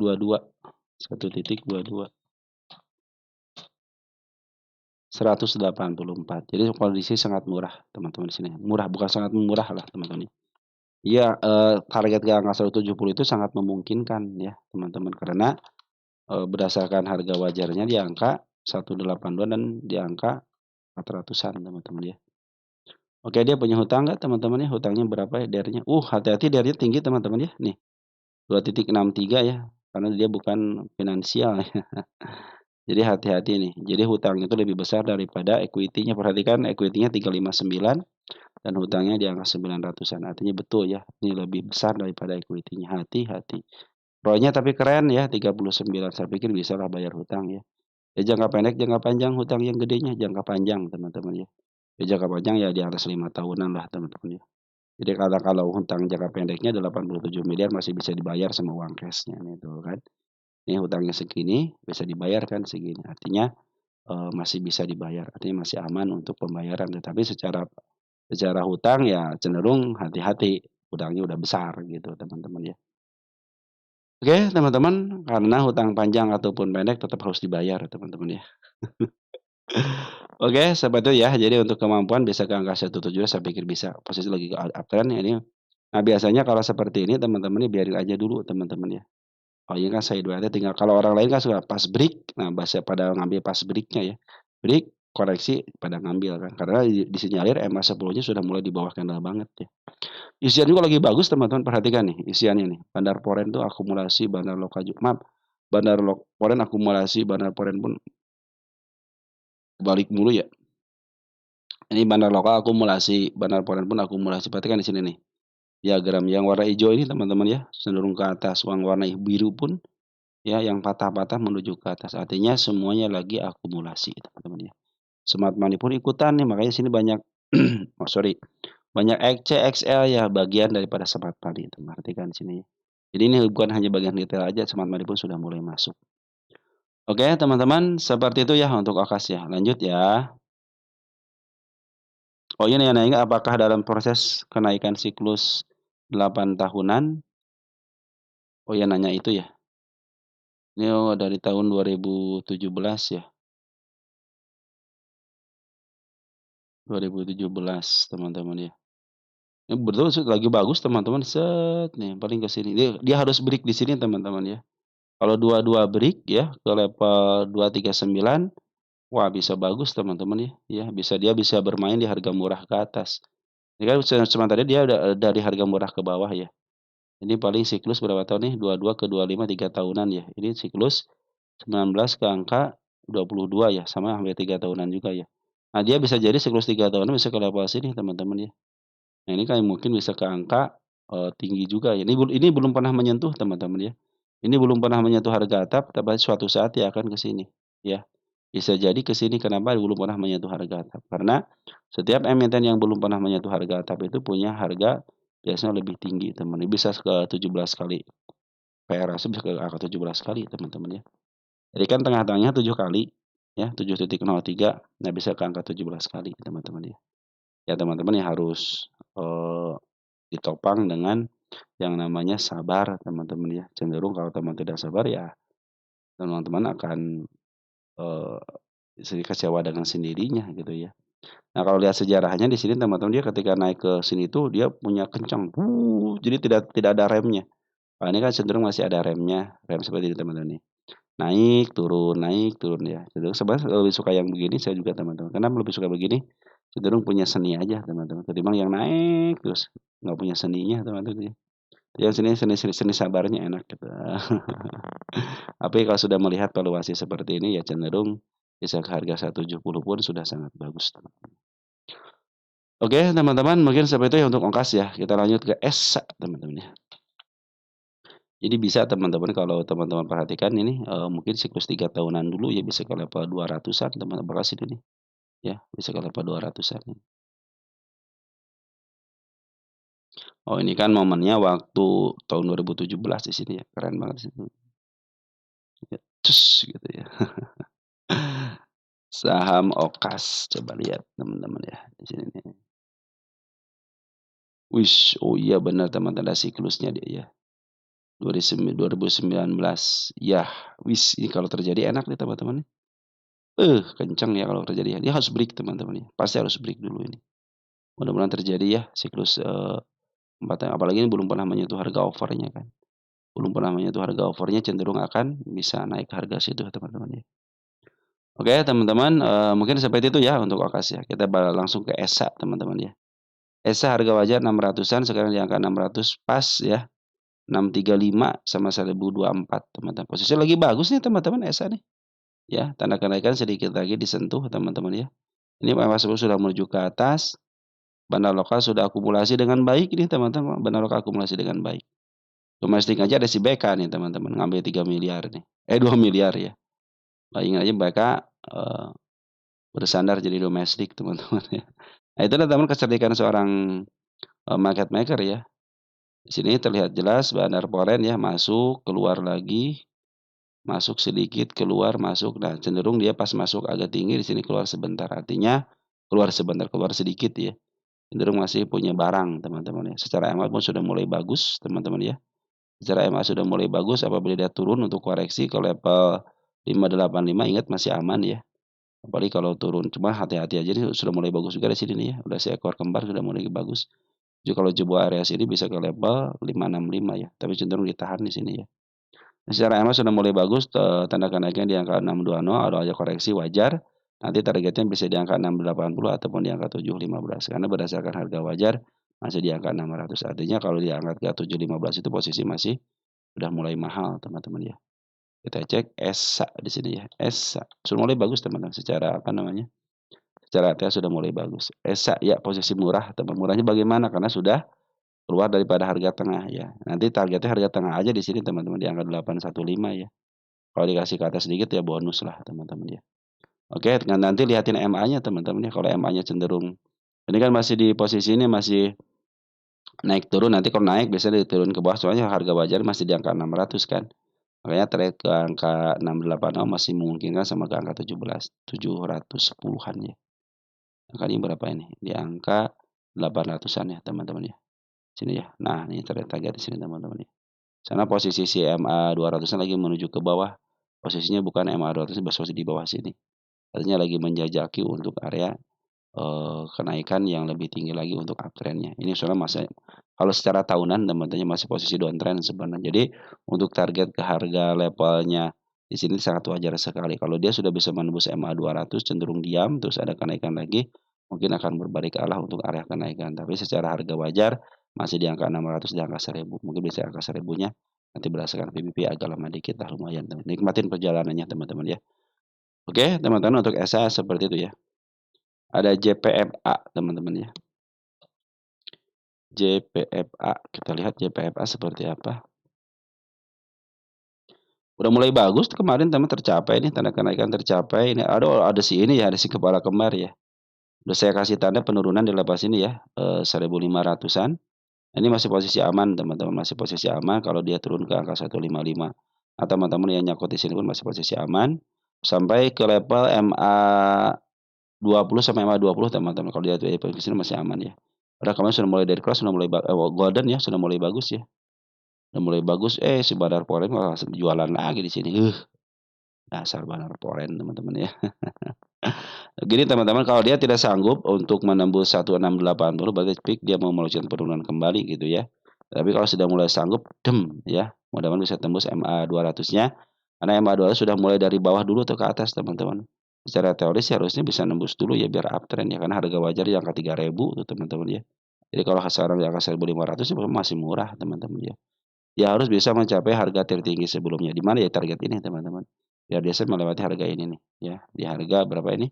1.22. 184. Jadi kondisi sangat murah, teman-teman di sini. Murah, bukan sangat murah lah, teman-teman. Iya, target ke angka 170 itu sangat memungkinkan ya, teman-teman. Karena, berdasarkan harga wajarnya di angka 182 dan di angka 400-an, teman-teman ya. Oke, dia punya hutang nggak, teman-teman ya? Hutangnya berapa ya DER-nya? Hati-hati DER-nya tinggi, teman-teman ya. Nih, 2,63 ya, karena dia bukan finansial ya. Jadi hati-hati nih. Jadi hutang itu lebih besar daripada equity-nya. Perhatikan equity-nya 359 dan hutangnya di angka 900-an. Artinya betul ya, ini lebih besar daripada equity-nya. Hati-hati. ROE-nya tapi keren ya, 39. Saya pikir bisa lah bayar hutang ya. Ya jangka pendek, jangka panjang hutang yang gedenya jangka panjang, teman-teman ya. Ya jangka panjang ya di atas 5 tahunan lah, teman-teman ya. Jadi kalau hutang jangka pendeknya 87 miliar masih bisa dibayar sama uang cash-nya nih tuh kan. Ini hutangnya segini bisa dibayarkan segini. Artinya masih bisa dibayar, artinya masih aman untuk pembayaran. Tetapi secara secara hutang ya cenderung hati-hati, hutangnya udah besar gitu, teman-teman ya. Oke, teman-teman, karena hutang panjang ataupun pendek tetap harus dibayar, teman-teman ya. Oke, seperti itu ya. Jadi untuk kemampuan bisa ke angka 1,7 saya pikir bisa. Posisi lagi uptrend ya ini. Nah, biasanya kalau seperti ini teman-teman biarin aja dulu, teman-teman ya. Oh, ini kan sideways tinggal kalau orang lain kan suka pas break, nah pada ngambil pas break-nya ya. Break, koreksi pada ngambil kan. Karena disinyalir EMA 10-nya sudah mulai di bawah candle banget ya. Isian juga lagi bagus teman-teman, perhatikan nih isiannya nih. Bandar Poren tuh akumulasi, Bandar Lokaju maaf, Poren akumulasi, Bandar Poren pun balik mulu ya. Ini Bandar Lokal akumulasi, Bandar Poren pun akumulasi. Perhatikan di sini nih. Diagram yang warna hijau ini teman-teman ya, cenderung ke atas. Yang warna biru pun ya yang patah-patah menuju ke atas. Artinya semuanya lagi akumulasi teman-teman ya. Smart money pun ikutan nih, makanya sini banyak oh sorry, banyak XCXL ya bagian daripada smart money itu. Perhatikan di sini. Jadi ini bukan hanya bagian retail aja, smart money pun sudah mulai masuk. Oke, teman-teman, seperti itu ya untuk Okas ya. Lanjut ya. Oh ini yang nanya apakah dalam proses kenaikan siklus 8 tahunan? Oh ya nanya itu ya. Ini dari tahun 2017 ya. 2017 teman-teman ya. Ini betul lagi bagus teman-teman. Set nih paling ke sini. Dia harus break di sini teman-teman ya. Kalau dua-dua break ya ke level 239, wah bisa bagus teman-teman ya. Ya, dia bisa bermain di harga murah ke atas. Ini kan sementara dia udah dari harga murah ke bawah ya. Ini paling siklus berapa tahun nih? 22 ke 25 3 tahunan ya. Ini siklus 19 ke angka 22 ya, sama hampir 3 tahunan juga ya. Nah, dia bisa jadi siklus 3 tahunan bisa ke level sini teman-teman ya. Nah, ini kan mungkin bisa ke angka, tinggi juga ya. Ini belum pernah menyentuh teman-teman ya. Ini belum pernah menyentuh harga atap, tapi suatu saat dia akan ke sini ya. Bisa jadi ke sini kenapa belum pernah menyentuh harga atap? Karena setiap emiten yang belum pernah menyentuh harga atap itu punya harga biasanya lebih tinggi teman. Bisa ke 17 kali PRS bisa ke angka 17 kali teman-teman ya. Jadi kan tengah-tengahnya 7 kali ya, 7,03. Nah bisa ke angka 17 kali teman-teman ya. Ya teman-teman yang harus, ditopang dengan yang namanya sabar teman-teman ya. Cenderung kalau teman tidak sabar ya teman-teman akan, eee, kecewa dengan sendirinya gitu ya. Nah kalau lihat sejarahnya di sini teman-teman dia ketika naik ke sini tuh dia punya kencang, jadi tidak tidak ada remnya. Kalau ini kan cenderung masih ada remnya, rem seperti ini teman-teman nih. Naik turun ya. Cenderung sebenarnya lebih suka yang begini saya juga teman-teman. Kenapa lebih suka begini? Cenderung punya seni aja teman-teman. Ketimbang yang naik terus nggak punya seninya teman-teman ya. Yang seni sabarnya enak gitu. Tapi kalau sudah melihat valuasi seperti ini ya cenderung bisa ke harga 170 pun sudah sangat bagus teman. Oke teman-teman mungkin seperti itu ya untuk ongkas ya. Kita lanjut ke ESA teman-teman ya. Jadi bisa teman-teman kalau teman-teman perhatikan ini, mungkin siklus 3 tahunan dulu ya bisa ke level 200-an teman-teman Bekasi ini, ya bisa ke level 200-an. Oh ini kan momennya waktu tahun 2017 di sini ya, keren banget di situ. Ya, cus gitu ya. Saham Okas, coba lihat teman-teman ya di sini nih. Wish, oh iya benar teman, tanda siklusnya dia ya. 2019. Yah, wis ini kalau terjadi enak nih teman-teman nih. Kenceng ya kalau terjadi ya. Dia harus break teman-teman ya, pasti harus break dulu ini. Mudah-mudahan terjadi ya siklus, 4 apalagi ini belum pernah menyentuh harga over-nya kan. Belum pernah menyentuh harga over-nya cenderung akan bisa naik harga situ teman-teman ya. Oke teman-teman, mungkin seperti itu ya untuk Okas ya. Kita langsung ke ESA teman-teman ya. ESA harga wajar 600-an sekarang di angka 600 pas ya. 635 sama 1024 teman-teman. Posisi lagi bagus nih teman-teman ESA nih. Ya, tanda kenaikan sedikit lagi disentuh teman-teman ya. Ini memang sudah menuju ke atas. Bandar lokal sudah akumulasi dengan baik nih teman-teman. Bandar lokal akumulasi dengan baik. Domestik aja ada si BK nih teman-teman, ngambil 3 miliar nih. 2 miliar ya. Bayangin aja BK bersandar jadi domestik teman-teman ya. Nah itu teman kecerdikan seorang market maker ya. Di sini terlihat jelas Bandar Poren ya masuk, keluar lagi, masuk sedikit, keluar, masuk. Nah, cenderung dia pas masuk agak tinggi di sini keluar sebentar. Artinya keluar sebentar, keluar sedikit ya. Cenderung masih punya barang teman-teman ya. Secara MA pun sudah mulai bagus teman-teman ya. Secara MA sudah mulai bagus apabila dia turun untuk koreksi ke level 585 ingat masih aman ya. Apalagi kalau turun, cuma hati-hati aja nih sudah mulai bagus juga di sini nih ya. Udah seekor kembar sudah mulai bagus. Jadi kalau jebol area sini bisa ke level 565 ya, tapi cenderung ditahan di sini ya. Secara EMA sudah mulai bagus, tanda kenaikan di angka 620, ada aja koreksi wajar. Nanti targetnya bisa di angka 680 ataupun di angka 715 karena berdasarkan harga wajar masih di angka 600. Artinya kalau diangkat ke 715 itu posisi masih udah mulai mahal teman-teman ya. Kita cek ESA di sini ya. ESA sudah mulai bagus teman-teman secara apa namanya? Secara ATH sudah mulai bagus. ESA ya posisi murah, teman. Murahnya bagaimana? Karena sudah keluar daripada harga tengah ya. Nanti targetnya harga tengah aja di sini teman-teman di angka 815 ya. Kalau dikasih ke atas sedikit ya bonus lah teman-teman ya. Oke, nanti lihatin MA-nya teman-teman ya. Kalau MA-nya cenderung ini kan masih di posisi ini masih naik turun, nanti kalau naik biasanya diturun ke bawah soalnya harga wajar masih di angka 600 kan. Makanya trade ke angka 680 masih memungkinkan sama ke angka 710-an ya. Angka ini berapa ini? Di angka 800-an ya teman-teman ya. Sini ya. Nah, ini trade target di sini teman-teman ya. Sana posisi si MA 200-an lagi menuju ke bawah. Posisinya bukan MA 200 posisi di bawah sini. Artinya lagi menjajaki untuk area kenaikan yang lebih tinggi lagi untuk uptrend-nya. Ini soalnya masa kalau secara tahunan teman-teman masih posisi downtrend sebenarnya. Jadi untuk target ke harga levelnya di sini sangat wajar sekali. Kalau dia sudah bisa menembus MA 200 cenderung diam terus ada kenaikan lagi mungkin akan berbalik arah untuk area kenaikan. Tapi secara harga wajar masih di angka 600 di angka 1000. Mungkin bisa angka 1000-nya nanti berdasarkan PBB agak lama dikit lah lumayan teman. Nikmatin perjalanannya teman-teman ya. Oke, teman-teman untuk SA seperti itu ya. Ada JPFA teman-teman ya. JPFA, kita lihat JPFA seperti apa. Udah mulai bagus kemarin teman tercapai nih tanda kenaikan tercapai. Ini ada si ini ya, ada si kepala kembar ya. Udah saya kasih tanda penurunan di level sini ya, 1.500-an. Ini masih posisi aman teman-teman, masih posisi aman kalau dia turun ke angka 155. Atau teman-teman yang nyangkut di sini pun masih posisi aman sampai ke level MA 20 sampai MA 20 teman-teman. Kalau dia di sini masih aman ya. Padahal kemarin sudah mulai dari kelas sudah mulai golden ya, sudah mulai bagus ya. Sudah mulai bagus, si Bandar Poren malah jualan lagi di sini. Dasar Bandar Poren teman-teman ya. Gini teman-teman, kalau dia tidak sanggup untuk menembus 1680 berarti peak dia mau melakukan penurunan kembali gitu ya. Tapi kalau sudah mulai sanggup, ya. Mudah-mudahan bisa tembus MA 200-nya. Karena MA 200 sudah mulai dari bawah dulu atau ke atas teman-teman. Secara teoris harusnya bisa nembus dulu ya biar uptrend ya karena harga wajar di angka 3.000 tuh teman-teman ya. Jadi kalau sekarang di angka 1.500 ya masih murah teman-teman ya. Ya harus bisa mencapai harga tertinggi sebelumnya. Di mana ya target ini teman-teman? Biar dia melewati harga ini nih ya. Di harga berapa ini?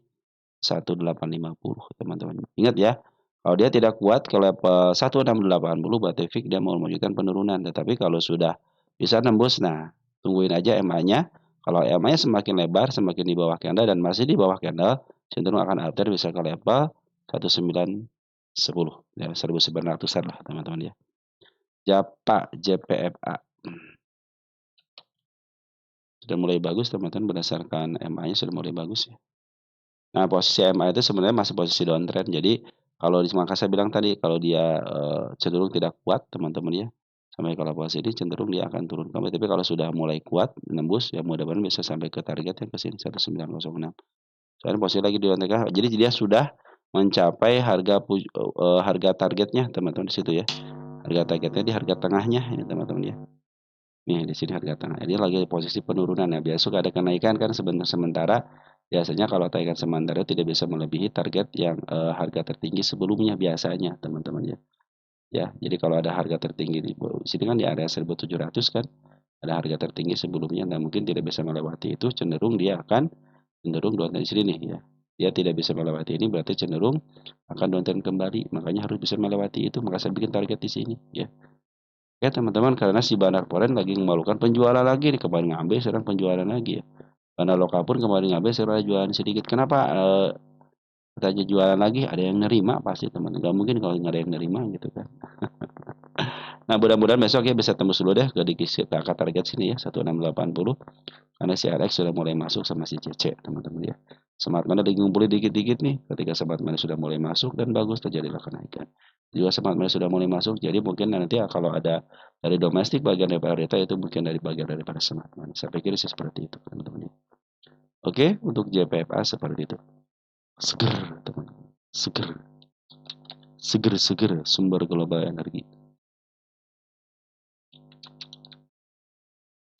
1850 teman-teman. Ingat ya, kalau dia tidak kuat ke level 1680 berarti fix dia mau melanjutkan penurunan. Tetapi kalau sudah bisa nembus, nah tungguin aja MA-nya. Kalau MA-nya semakin lebar, semakin di bawah candle dan masih di bawah candle, cenderung akan uptrend bisa ke level 1910 ya 1900-an lah teman-teman ya. JPFA sudah mulai bagus teman-teman berdasarkan MA-nya sudah mulai bagus ya. Nah, posisi MA itu sebenarnya masih posisi downtrend. Jadi kalau di maka saya bilang tadi kalau dia cenderung tidak kuat teman-teman ya sampai ke level sini cenderung dia akan turun kembali. Tapi kalau sudah mulai kuat nembus, ya mudah-mudahan bisa sampai ke targetnya ke sini 1906. Soalnya posisi lagi di zona tengah, jadi dia sudah mencapai harga targetnya teman-teman di situ ya. Harga targetnya di harga tengahnya ya teman-teman ya. Nih di sini harga tengah. Ini lagi posisi penurunan ya. Biasa suka ada kenaikan kan sementara biasanya kalau kenaikan sementara tidak bisa melebihi target yang harga tertinggi sebelumnya biasanya teman-teman ya. Ya, jadi kalau ada harga tertinggi di sini kan di area 1.700 kan ada harga tertinggi sebelumnya, nah mungkin tidak bisa melewati itu, cenderung dia akan cenderung downtrend di sini nih ya. Dia tidak bisa melewati ini berarti cenderung akan downtrend kembali, makanya harus bisa melewati itu, maka saya bikin target di sini ya. Ya teman-teman, karena si Bandar Foreign lagi melakukan penjualan lagi nih, kemarin ngambil sekarang penjualan lagi ya. Bandar Lokal pun kemarin ngambil sekarang jualan sedikit. Kenapa katanya jualan lagi? Ada yang nerima pasti teman. Gak mungkin kalau nggak ada yang nerima gitu kan. Nah mudah-mudahan besok ya bisa tembus dulu deh ke angka target sini ya 1680. Karena si RX sudah mulai masuk sama si CC teman-teman ya. Smart Money lagi ngumpulin dikit-dikit nih. Ketika Smart Money sudah mulai masuk dan bagus terjadilah kenaikan. Juga Smart Money sudah mulai masuk, jadi mungkin nanti ya, kalau ada dari domestik bagian daripada retail itu mungkin dari bagian daripada Smart Money. Saya pikir sih seperti itu teman-teman ya. Oke, untuk JPFA seperti itu. Seger teman-teman. Seger. Seger sumber global energi.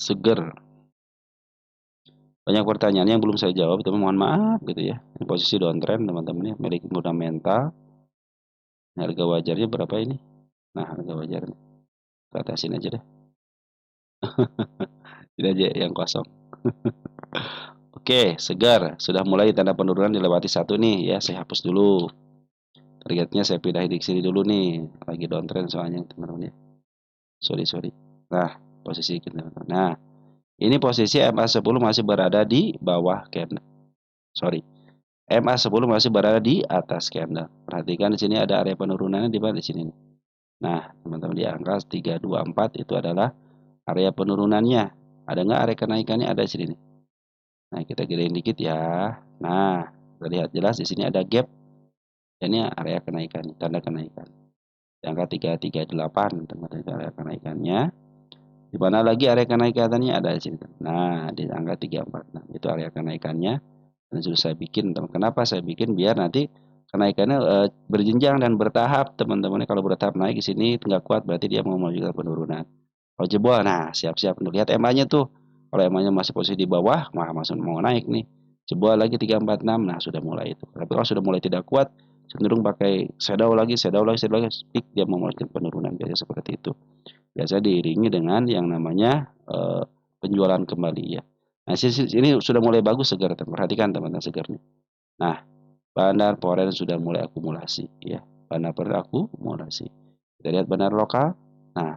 Seger. Banyak pertanyaan yang belum saya jawab, teman mohon maaf gitu ya. Ini posisi downtrend teman-teman ya, milik fundamental. Harga wajarnya berapa ini? Nah, harga wajarnya. Kita atasin aja deh. Ini aja yang kosong. Oke, segar. Sudah mulai tanda penurunan dilewati satu nih ya. Saya hapus dulu. Targetnya saya pindahin di sini dulu nih. Lagi downtrend soalnya teman-teman ya. Sorry. Nah, posisi kita. Nah, ini posisi MA10 masih berada di bawah candle. Sorry. MA10 masih berada di atas candle. Perhatikan di sini ada area penurunannya di mana di sini. Nah, teman-teman di angka 324 itu adalah area penurunannya. Ada nggak area kenaikannya? Ada di sini nih. Nah, kita gedein dikit ya. Nah, kita lihat jelas di sini ada gap. Ini area kenaikan, tanda kenaikan. Di angka 338, teman-teman area kenaikannya. Di mana lagi area kenaikannya ada di sini. Nah, di angka 346 itu area kenaikannya. Dan sudah saya bikin, teman. Kenapa saya bikin? Biar nanti kenaikannya berjenjang dan bertahap, teman-teman. Kalau bertahap naik di sini nggak kuat, berarti dia mau melanjutkan penurunan. Kalau jebol, nah siap-siap untuk lihat EMA-nya tuh. Kalau EMA-nya masih posisi di bawah, masih mau naik nih. Jebol lagi 346, nah sudah mulai itu. Tapi kalau sudah mulai tidak kuat, cenderung pakai shadow lagi, peak dia mau melanjutkan penurunan biasa seperti itu. Biasa diiringi dengan yang namanya penjualan kembali ya. Nah, ini sudah mulai bagus segar, perhatikan teman-teman segarnya. Nah, Bandar Foreign sudah mulai akumulasi ya. Bandar Foreign akumulasi. Kita lihat bandar lokal. Nah,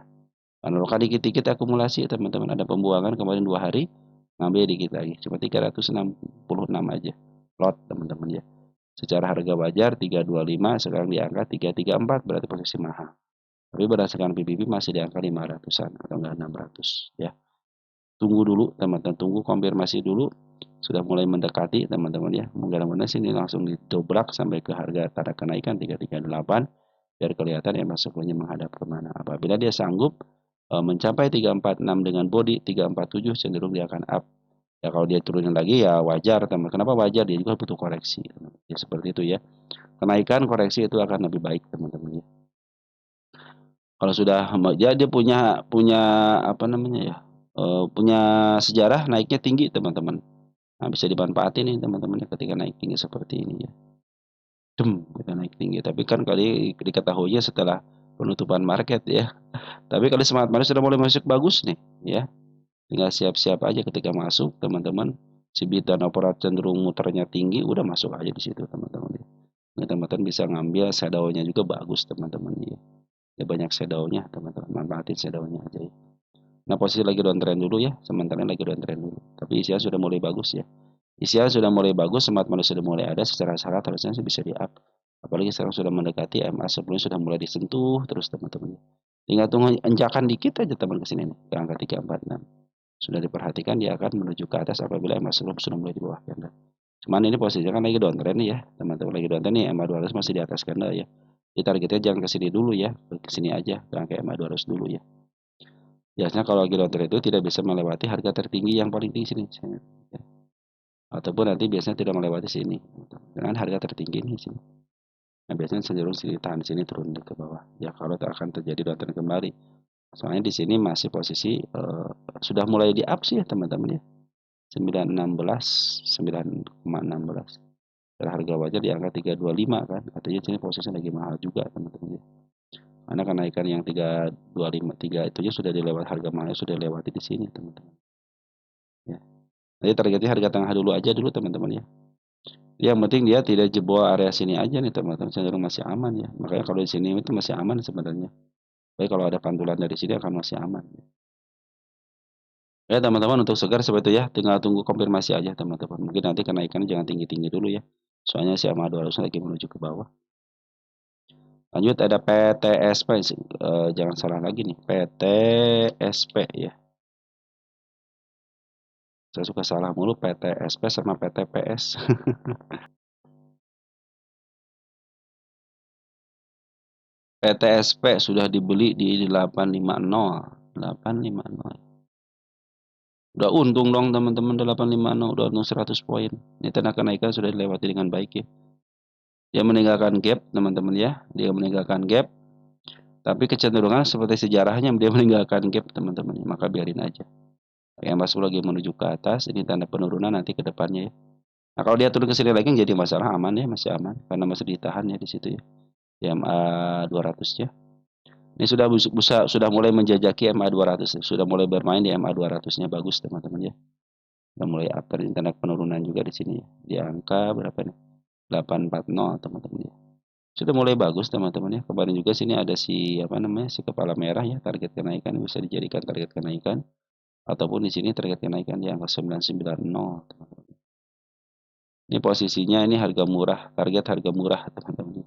bandar lokal dikit-dikit akumulasi teman-teman. Ada pembuangan kemarin 2 hari, ngambil dikit lagi. Cuma 366 aja. Lot teman-teman ya. Secara harga wajar 325, sekarang di angka 334, berarti posisi mahal. Tapi berdasarkan PBB masih di angka 500-an atau enggak 600 ya. Tunggu dulu teman-teman, tunggu konfirmasi dulu. Sudah mulai mendekati teman-teman ya. Mudah-mudahan sini langsung didobrak sampai ke harga tanda kenaikan 338 biar kelihatan ya masuknya menghadap kemana. Apabila dia sanggup mencapai 346 dengan body 347 cenderung dia akan up. Ya kalau dia turunin lagi ya wajar teman. Kenapa wajar? Dia juga butuh koreksi. Ya seperti itu ya. Kenaikan koreksi itu akan lebih baik teman-teman ya. Kalau sudah dia punya apa namanya ya? Punya sejarah naiknya tinggi teman-teman. Nah, bisa dimanfaatin nih teman-teman ketika naik tinggi seperti ini ya. Kita naik tinggi. Tapi kan kali diketahuinya setelah penutupan market ya. Tapi kalau Smart Money sudah mulai masuk bagus nih ya. Tinggal siap-siap aja ketika masuk teman-teman. Si bid dan operat cenderung muternya tinggi, udah masuk aja di situ teman-teman ya. Nah, teman-teman bisa ngambil shadow-nya juga bagus teman-teman ya. Ya banyak shadow-nya teman-teman, manfaatin shadow-nya aja ya. Nah, posisi lagi downtrend dulu ya, sementara lagi downtrend dulu. Tapi isinya sudah mulai bagus ya. Isinya sudah mulai bagus, Smart Money sudah mulai ada, secara syarat harusnya bisa di-up. Apalagi sekarang sudah mendekati MA sebelumnya sudah mulai disentuh terus teman-teman. Tinggal tunggu enjakan dikit aja teman ke sini nih, ke angka 346. Sudah diperhatikan dia akan menuju ke atas apabila MA sebelum sudah mulai di bawah candle. Cuman ini posisinya kan lagi downtrend nih ya, teman-teman lagi downtrend nih, MA 200 masih di atas candle ya. Di targetnya jangan ke sini dulu ya, ke sini aja, ke angka MA 200 dulu ya. Biasanya kalau lagi downtrend itu tidak bisa melewati harga tertinggi yang paling tinggi sini, ya. Ataupun nanti biasanya tidak melewati sini, gitu. Dengan harga tertinggi ini sini. Nah, biasanya cenderung sini tahan sini turun ke bawah. Ya kalau akan terjadi downtrend kembali. Soalnya di sini masih posisi sudah mulai di up sih ya teman-teman ya. 916, 9,16. Dan harga wajar di angka 325 kan. Artinya sini posisinya lagi mahal juga teman-teman ya. Karena kenaikan yang 3253 itu sudah dilewati, harga mahal sudah lewati di sini teman-teman. Ya. Jadi targetnya harga tengah dulu aja dulu teman-teman ya. Yang penting dia tidak jebol area sini aja nih teman-teman, cenderung masih aman ya. Makanya kalau di sini itu masih aman sebenarnya. Tapi kalau ada pantulan dari sini akan masih aman. Ya teman-teman, untuk segar seperti itu ya, tinggal tunggu konfirmasi aja teman-teman. Mungkin nanti kenaikannya jangan tinggi-tinggi dulu ya. Soalnya si SMA 200 lagi menuju ke bawah. Lanjut ada PTSP, jangan salah lagi nih, PTSP ya. Saya suka salah mulu, PTSP sama PTPS. PTSP sudah dibeli di 850. 850. Udah untung dong teman-teman, 850 udah untung 100 poin. Ini tanda kenaikan sudah dilewati dengan baik ya. Dia meninggalkan gap teman-teman ya. Dia meninggalkan gap. Tapi kecenderungan seperti sejarahnya dia meninggalkan gap teman-teman. Maka biarin aja. Yang masuk lagi menuju ke atas. Ini tanda penurunan nanti ke depannya ya. Nah kalau dia turun ke sini lagi jadi masalah, aman ya, masih aman. Karena masih ditahan ya di situ ya. Di MA 200 ya. Ini sudah mulai menjajaki MA 200 ya. Sudah mulai bermain di MA 200-nya, bagus teman-teman ya. Sudah mulai uptrend, tanda penurunan juga di sini ya. Di angka berapa nih? 840 teman-teman ya. Sudah mulai bagus teman-teman ya. Kemarin juga sini ada si apa namanya, si kepala merah ya, target kenaikan bisa dijadikan target kenaikan, ataupun di sini target kenaikan di angka 990 teman-teman. Ini posisinya, ini harga murah, target harga murah teman-teman.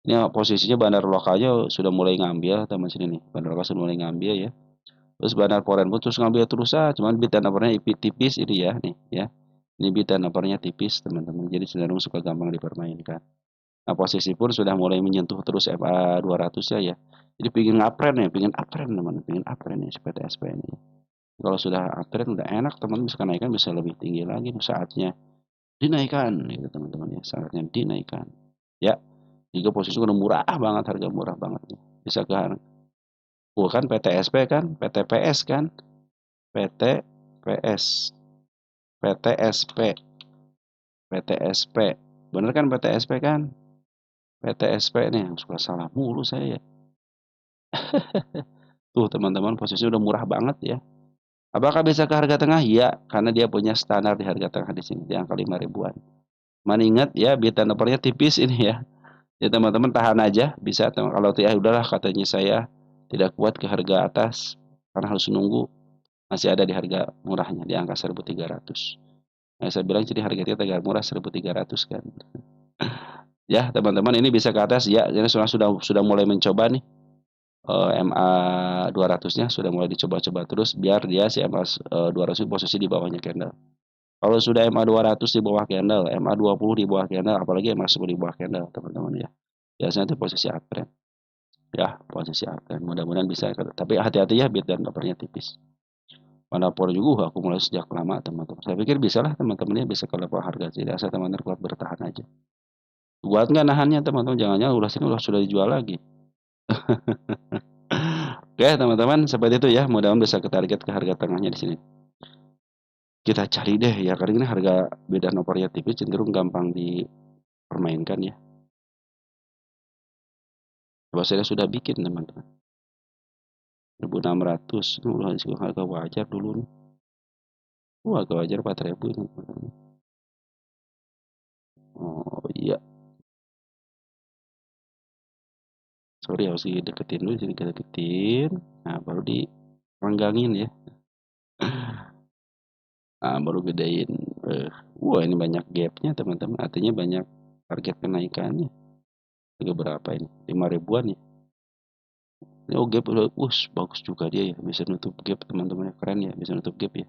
Ini posisinya bandar lokalnya sudah mulai ngambil teman sini nih. Bandar lokal sudah mulai ngambil ya. Terus bandar foreign pun terus ngambil terus cuman bid dan offernya tipis ini ya nih ya. Ini bid dan offernya tipis teman-teman. Jadi cenderung suka gampang dipermainkan. Nah, posisi pun sudah mulai menyentuh terus FA 200 ya. Jadi pingin uptrend ya, pingin uptrend teman, pingin uptrend ya seperti SP ini. Kalau sudah uptrend udah enak teman, bisa naikkan bisa lebih tinggi lagi saatnya dinaikkan gitu teman-teman ya, saatnya dinaikkan. Ya, jika posisi udah murah banget, harga murah banget ya. Bisa ke bukan PTSP kan, PTPS kan, PTPS, PTSP, PTSP. Bener kan PTSP kan? PTSP nih, suka salah mulu saya ya. Tuh teman-teman, posisi udah murah banget ya. Apakah bisa ke harga tengah? Ya, karena dia punya standar di harga tengah di sini, di angka 5 ribuan. Man ingat ya, bid dan offernya tipis ini ya. Ya teman-teman tahan aja, bisa kalau tidak udahlah katanya saya tidak kuat ke harga atas karena harus nunggu, masih ada di harga murahnya di angka 1.300. Nah, saya bilang jadi harga kita agak murah 1.300 kan. Ya, teman-teman ini bisa ke atas ya. Jadi sudah mulai mencoba nih MA 200-nya sudah mulai dicoba-coba terus biar dia si MA 200 posisi di bawahnya candle. Kalau sudah MA 200 di bawah candle, MA 20 di bawah candle, apalagi MA 10 di bawah candle, teman-teman ya. Biasanya itu posisi uptrend. Ya, posisi uptrend. Mudah-mudahan bisa, tapi hati-hati ya bid dan papernya tipis. Manapun juga aku mulai sejak lama teman-teman. Saya pikir bisa lah teman-temannya bisa ke level harga sih. Asal teman-teman kuat bertahan aja. Kuat nggak nahannya teman-teman? Jangan-jangan udah sini udah sudah dijual lagi. Oke teman-teman, seperti itu ya. Mudah-mudahan bisa ke target ke harga tengahnya di sini. Kita cari deh ya, karena ini harga beda nomornya tipis cenderung gampang dipermainkan ya. Coba saya sudah bikin teman-teman. 1.600 ini udah harga wajar dulu nih. Harga wajar 4.000 ini teman-teman. Oh iya, sorry harus dideketin dulu, jadi deketin. Nah baru direnggangin ya. Nah baru gedein. Wah ini banyak gapnya teman-teman, artinya banyak target kenaikannya. Harga berapa ini? 5 ribuan ya. Oh gap udah, bagus juga dia ya, bisa nutup gap teman-teman, keren ya, bisa nutup gap ya.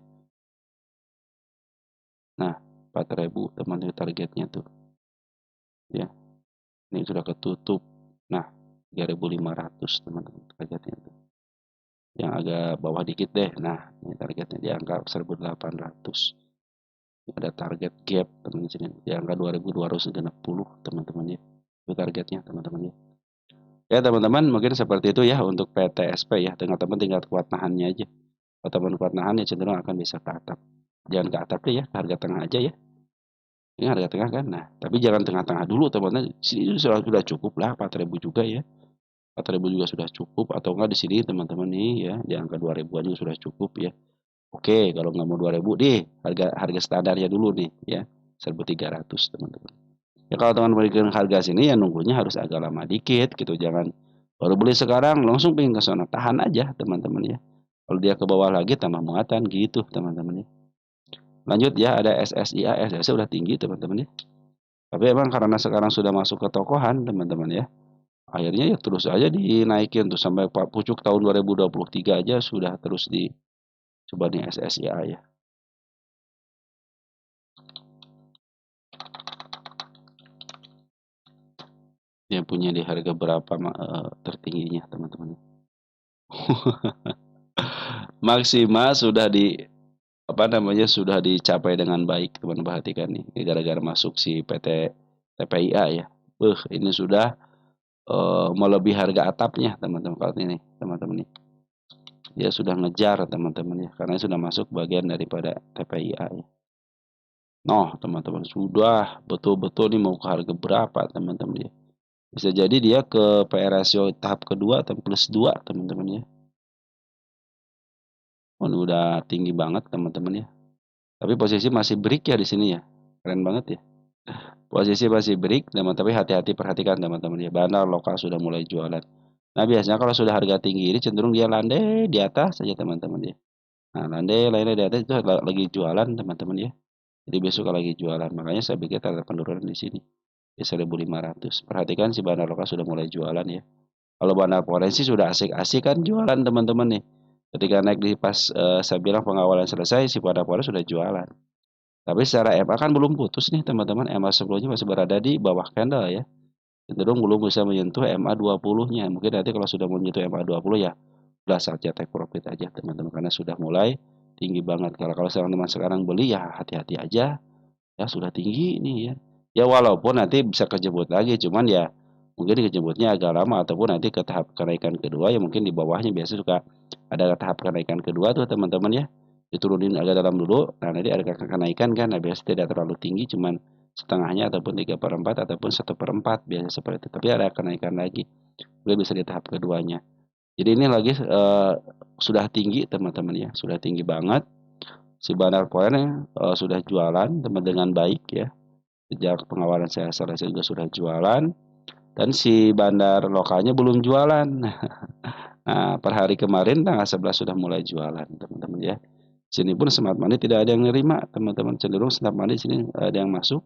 Nah 4.000 teman-teman targetnya tuh ya, ini sudah ketutup. Nah 3.500 teman-teman targetnya tuh. yang agak bawah dikit deh. Nah, ini targetnya di angka 1.800. Ada target gap teman di sini di angka 2.260 teman-teman ya. Itu targetnya teman-teman ya. Ya teman-teman mungkin seperti itu ya untuk PTSP ya. Teman-teman tinggal kuat nahannya aja. Kalau teman kuat nahan ya cenderung akan bisa ke atap. Jangan ke atap deh ya, ke harga tengah aja ya. Ini harga tengah kan. Nah, tapi jangan tengah-tengah dulu teman-teman. Sini sudah cukup lah 4.000 juga ya. 4.000 juga sudah cukup atau enggak di sini teman-teman nih ya di angka 2.000-an juga sudah cukup ya. Oke, kalau nggak mau 2.000 deh harga harga standarnya dulu nih ya. 1.300 teman-teman. Ya kalau teman berikan harga sini ya nunggunya harus agak lama dikit gitu. Jangan baru beli sekarang langsung pengen ke sana. Tahan aja teman-teman ya. Kalau dia ke bawah lagi tambah muatan gitu teman-teman ya. Lanjut ya ada SSIA. SSIA udah tinggi teman-teman ya. Tapi emang karena sekarang sudah masuk ke tokohan teman-teman ya. Akhirnya ya terus aja dinaikin tuh sampai pucuk tahun 2023 aja sudah terus coba nih SSIA ya. Dia punya di harga berapa tertingginya teman-teman. Maksimal sudah apa namanya sudah dicapai dengan baik teman perhatikan nih gara-gara masuk si PT TPIA ya. Ini sudah melebihi harga atapnya teman-teman kalau ini teman-teman nih. Dia sudah ngejar teman-teman ya karena sudah masuk bagian daripada TPIA ya. Noh, teman-teman sudah betul-betul nih mau ke harga berapa teman-teman ya. Bisa jadi dia ke PR ratio tahap kedua atau plus 2 teman-teman ya. Oh, ini udah tinggi banget teman-teman ya. Tapi posisi masih break ya di sini ya. Keren banget ya. Posisi masih break, teman tapi hati-hati perhatikan teman-teman ya. Bandar lokal sudah mulai jualan. Nah, biasanya kalau sudah harga tinggi ini cenderung dia landai di atas saja teman-teman ya. Nah, landai di atas itu lagi jualan teman-teman ya. Jadi besok lagi jualan. Makanya saya pikir ada penurunan di sini. Di 1.500. Perhatikan si bandar lokal sudah mulai jualan ya. Kalau bandar forensik sudah asik-asik kan jualan teman-teman nih. Ketika naik di pas saya bilang pengawalan selesai si bandar forensik sudah jualan. Tapi secara MA kan belum putus nih teman-teman. MA sebelumnya masih berada di bawah candle ya. Cenderung belum bisa menyentuh MA 20-nya. Mungkin nanti kalau sudah menyentuh MA 20 ya udah saatnya take profit aja teman-teman karena sudah mulai tinggi banget. Kalau kalau teman-teman sekarang beli ya hati-hati aja. Ya sudah tinggi nih ya. Ya walaupun nanti bisa kejebot lagi cuman ya mungkin kejebotnya agak lama ataupun nanti ke tahap kenaikan kedua ya mungkin di bawahnya biasa suka ada tahap kenaikan kedua tuh teman-teman ya. Diturunin agak dalam dulu. Nah, nanti ada kenaikan kan. Nah, biasa tidak terlalu tinggi cuman setengahnya ataupun 3/4 ataupun 1/4 biasa seperti itu. Tapi ada kenaikan lagi. Mungkin bisa di tahap keduanya. Jadi ini lagi sudah tinggi teman-teman ya, sudah tinggi banget. Si Bandar Poin sudah jualan teman dengan baik ya. Sejak pengawalan saya selesai juga sudah jualan dan si bandar lokalnya belum jualan. Nah, per hari kemarin tanggal 11 sudah mulai jualan teman-teman ya. Sini pun Smart Money tidak ada yang nerima teman-teman, cenderung Smart Money sini ada yang masuk,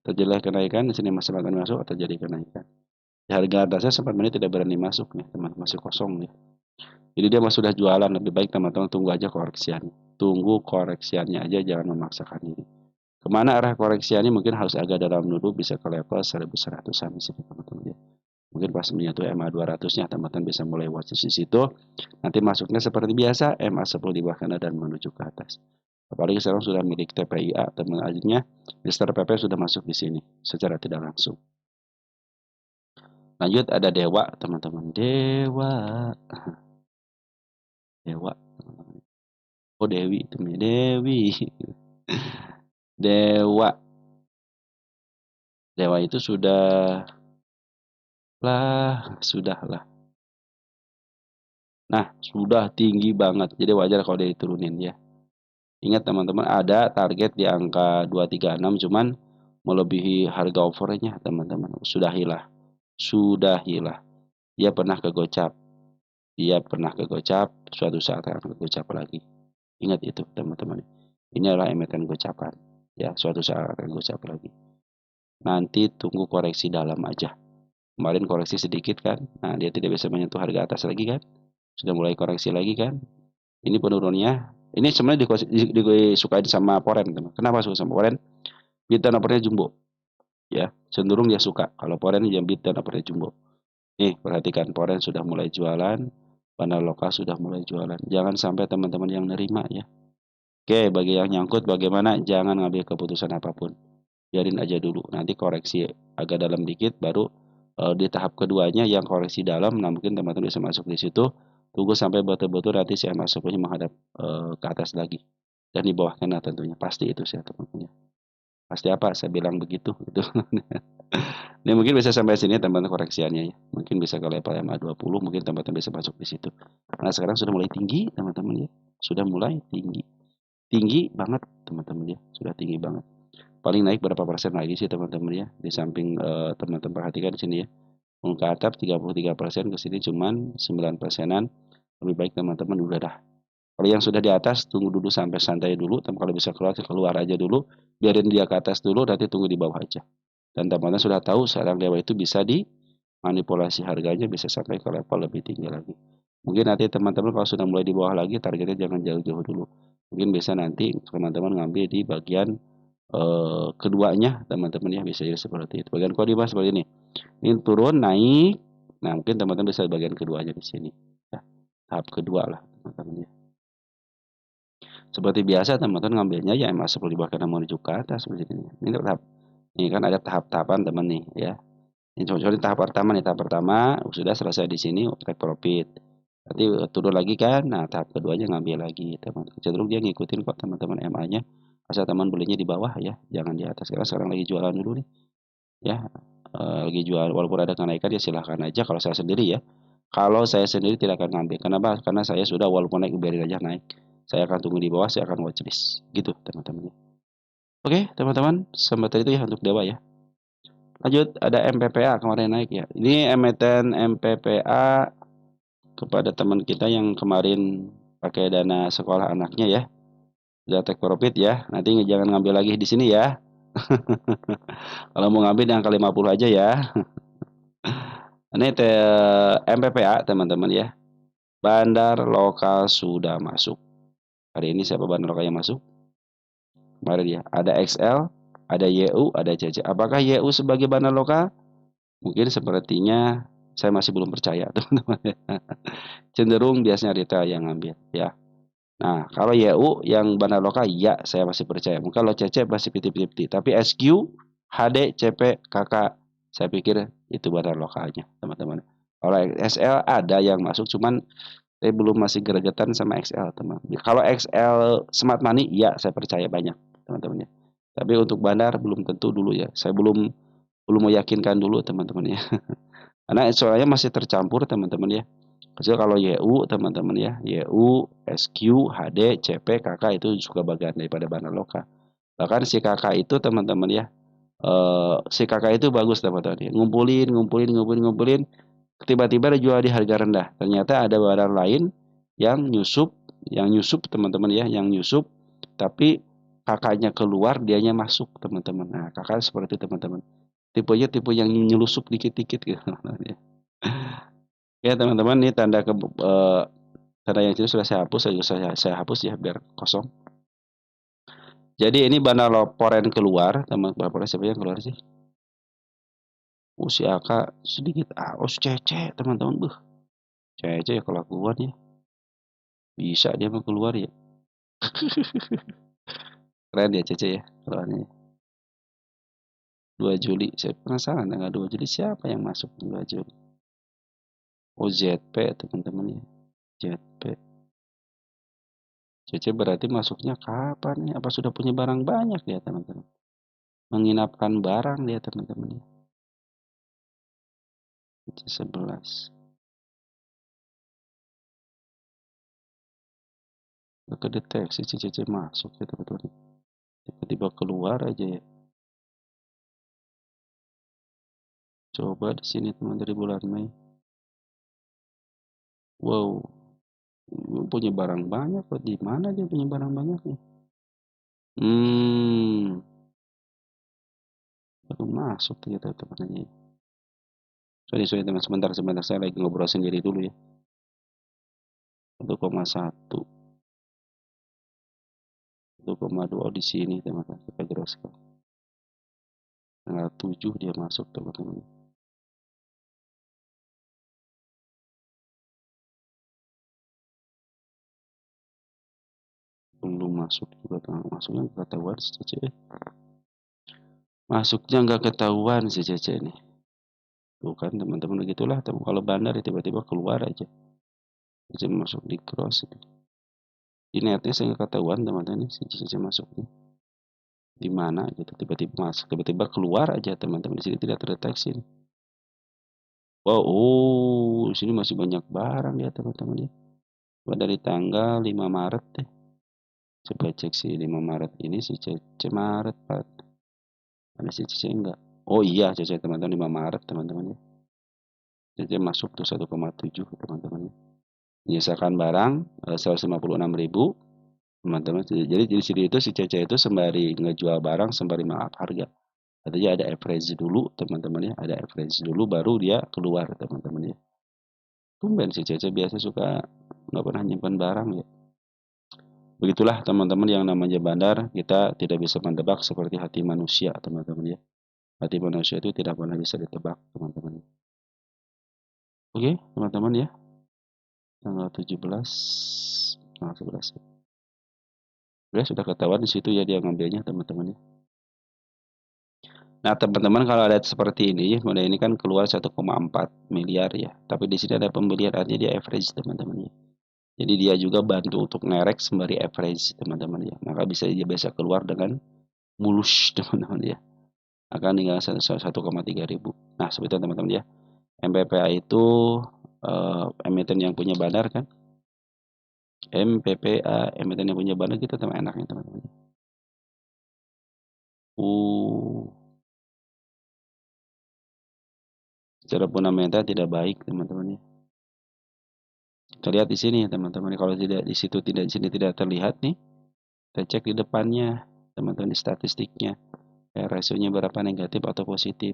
terjadi kenaikan, di sini masih Smart Money masuk atau terjadi kenaikan. Di harga atasnya Smart Money tidak berani masuk nih teman, masih kosong nih. Jadi dia masih sudah jualan, lebih baik teman-teman tunggu aja koreksiannya. Tunggu koreksiannya aja, jangan memaksakan diri. Kemana arah koreksiannya mungkin harus agak dalam dulu bisa ke level 1.100-an di sini teman-teman ya. Mungkin pas menyentuh MA 200-nya teman-teman bisa mulai watch di situ. Nanti masuknya seperti biasa MA 10 di bawah kanan dan menuju ke atas. Apalagi sekarang sudah milik TPIA teman akhirnya Mister PP sudah masuk di sini secara tidak langsung. Lanjut ada Dewa teman-teman. Dewa. Dewa. Oh Dewi itu Dewi. Dewa. Dewa itu sudah lah. Nah, sudah tinggi banget. Jadi wajar kalau dia diturunin ya. Ingat teman-teman ada target di angka 236 cuman melebihi harga offernya teman-teman. Sudahilah. Sudahilah. Dia pernah kegocap. Dia pernah kegocap, suatu saat akan kegocap lagi. Ingat itu teman-teman. Ini adalah emiten gocapan. Ya, suatu saat akan gocap lagi. Nanti tunggu koreksi dalam aja. Kemarin koreksi sedikit kan. Nah, dia tidak bisa menyentuh harga atas lagi kan. Sudah mulai koreksi lagi kan. Ini penurunnya. Ini sebenarnya disukai sama Poren teman. Kenapa suka sama Poren? Bid dan opernya jumbo. Ya, cenderung dia suka. Kalau Poren dia bid dan opernya jumbo. Nih, perhatikan Poren sudah mulai jualan. bandar lokal sudah mulai jualan. Jangan sampai teman-teman yang nerima ya. Oke, bagi yang nyangkut bagaimana? Jangan ngambil keputusan apapun. Biarin aja dulu. Nanti koreksi agak dalam dikit baru di tahap keduanya yang koreksi dalam. Nah, mungkin teman-teman bisa masuk di situ. Tunggu sampai betul-betul nanti saya masuknya menghadap ke atas lagi. Dan di bawah kena tentunya. Pasti itu saya teman-teman. Pasti apa? Saya bilang begitu gitu. Ini mungkin bisa sampai sini teman-teman koreksiannya ya. Mungkin bisa ke level MA20, mungkin teman-teman bisa masuk di situ. Nah, sekarang sudah mulai tinggi teman-teman ya. Sudah mulai tinggi. Tinggi banget teman-teman ya. Sudah tinggi banget. Paling naik berapa persen lagi sih teman-teman ya. Di samping teman-teman perhatikan di sini ya. Ke atap 33%, ke sini cuman 9 persenan. Lebih baik teman-teman udah dah. Kalau yang sudah di atas tunggu dulu sampai santai dulu. Kalau bisa keluar aja dulu. Biarin dia ke atas dulu, nanti tunggu di bawah aja. Dan teman-teman sudah tahu sekarang dewa itu bisa dimanipulasi harganya bisa sampai ke level lebih tinggi lagi. Mungkin nanti teman-teman kalau sudah mulai di bawah lagi targetnya jangan jauh-jauh dulu. Mungkin bisa nanti teman-teman ngambil di bagian keduanya teman-teman ya, bisa jadi seperti itu. Bagian kode seperti ini. Ini turun naik. Nah, mungkin teman-teman bisa bagian keduanya di sini. Ya, tahap kedua lah teman-teman ya. Seperti biasa teman-teman ngambilnya ya emang seperti bahkan menuju ke atas seperti ini. Ini tahap. Ini kan ada tahap-tahapan teman nih ya. Ini contohnya tahap pertama nih, tahap pertama sudah selesai di sini take profit. Nanti turun lagi kan, nah tahap keduanya ngambil lagi teman. Cenderung dia ngikutin kok teman-teman MA-nya. Asal teman belinya di bawah ya, jangan di atas. Karena sekarang lagi jualan dulu nih, ya. Lagi jual, walaupun ada kenaikan ya silahkan aja. Kalau saya sendiri ya, kalau saya sendiri tidak akan ngambil. Kenapa? Karena saya sudah walaupun naik biarin aja naik. Saya akan tunggu di bawah, saya akan watchlist. Gitu teman-teman. Oke teman-teman, seperti itu ya untuk dewa ya. Lanjut, ada MPPA kemarin naik ya. Ini emiten MPPA kepada teman kita yang kemarin pakai dana sekolah anaknya ya. Udah take profit ya. Nanti jangan ngambil lagi di sini ya. Kalau mau ngambil yang ke 50 aja ya. Ini MPPA teman-teman ya. Bandar lokal sudah masuk. Hari ini siapa bandar lokal yang masuk? Kemarin ya. Ada XL, ada YU, ada CC. Apakah YU sebagai bandar lokal? Mungkin sepertinya saya masih belum percaya teman-teman. Cenderung biasanya retail yang ngambil ya. Nah, kalau YU yang bandar lokal ya saya masih percaya. Mungkin kalau CC masih 50-50. Tapi SQ, HD, CP, KK saya pikir itu bandar lokalnya, teman-teman. Kalau XL ada yang masuk cuman saya belum masih gregetan sama XL, teman. Kalau XL Smart Money ya saya percaya banyak, teman-teman ya. Tapi untuk bandar belum tentu dulu ya. Saya belum belum meyakinkan dulu, teman-teman ya. Karena soalnya masih tercampur, teman-teman ya. Kecil kalau YU teman-teman ya, YU, SQ, HD, CP, KK itu juga bagian daripada bandar lokal. Bahkan si KK itu teman-teman ya, si KK itu bagus teman-teman ya. Ngumpulin, tiba-tiba dijual di harga rendah. Ternyata ada barang lain yang nyusup teman-teman ya, yang nyusup, tapi kakaknya keluar, dianya masuk teman-teman. Nah, kakak seperti itu teman-teman. Tipenya tipe yang nyelusup dikit-dikit gitu. Ya teman-teman, ini tanda yang itu sudah saya hapus, saya hapus ya biar kosong. Jadi ini bandar laporan keluar, teman laporan siapa yang keluar sih? Si Aka sedikit aus Cece teman-teman, Cece ya kelakuan ya. Bisa dia mau keluar ya. Keren ya Cece ya keluarnya. 2 Juli, saya penasaran tanggal 2 Juli siapa yang masuk 2 Juli. Oh ZP teman-teman ya, ZP. Cece berarti masuknya kapan nih? Apa sudah punya barang banyak ya teman-teman? Menginapkan barang dia teman-teman ya. 11. Kedeteksi si Cece masuk ya teman-teman. Tiba-tiba keluar aja ya. Coba di sini teman dari bulan Mei. Wow, punya barang banyak kok. Di mana dia punya barang banyaknya? Hmm, baru masuk ternyata teman-teman. Sorry teman, sebentar saya lagi ngobrol sendiri dulu ya. 1,1, 1,2 di sini teman-teman. Kita jelaskan. Tanggal 7 dia masuk teman-teman. belum masuk juga, masuknya nggak ketahuan si Cece. Masuknya nggak ketahuan si Cece nih. Tuh kan teman-teman, begitulah kalau bandar ya tiba-tiba keluar aja. Cece masuk di cross. Di netnya saya nggak ketahuan teman-teman si Cece masuknya di mana gitu, tiba-tiba masuk, tiba-tiba keluar aja teman-teman, di sini tidak terdeteksi. Wow, di sini masih banyak barang ya teman-teman ya. Dari tanggal 5 Maret deh. Coba cek si 5 Maret ini si Cece Maret, Pak. Ada si Cece enggak? Oh iya, Cece teman-teman 5 Maret teman-teman ya. Cece masuk tuh 1,7 teman-teman ya. Menyisakan barang 156.000 teman-teman. Jadi di sini itu si Cece itu sembari ngejual barang sembari maaf harga. Artinya ada average dulu teman-teman ya. Ada average dulu baru dia keluar teman-teman ya. Tumben si Cece biasa suka nggak pernah nyimpan barang ya. Begitulah teman-teman yang namanya bandar, kita tidak bisa menebak seperti hati manusia teman-teman ya. Hati manusia itu tidak pernah bisa ditebak teman-teman. Oke teman-teman ya, tanggal 17, tanggal 11. Udah sudah ketahuan di situ ya dia ngambilnya teman-teman ya. Nah teman-teman kalau ada seperti ini, model ini kan keluar 1,4 miliar ya. Tapi di sini ada pembelian, artinya dia average teman-teman ya. Jadi dia juga bantu untuk ngerek sembari average teman-teman ya. Maka dia bisa keluar dengan mulus teman-teman ya. Akan tinggal 1,3 ribu. Nah seperti itu teman-teman ya. MPPA itu emiten yang punya bandar kan. MPPA emiten yang punya bandar, kita teman enaknya teman-teman. Secara fundamental tidak baik teman-teman ya. Kita lihat di sini ya teman-teman. Kalau tidak di situ, tidak di sini tidak terlihat nih. Kita cek di depannya teman-teman, di statistiknya. Rasionya berapa, negatif atau positif.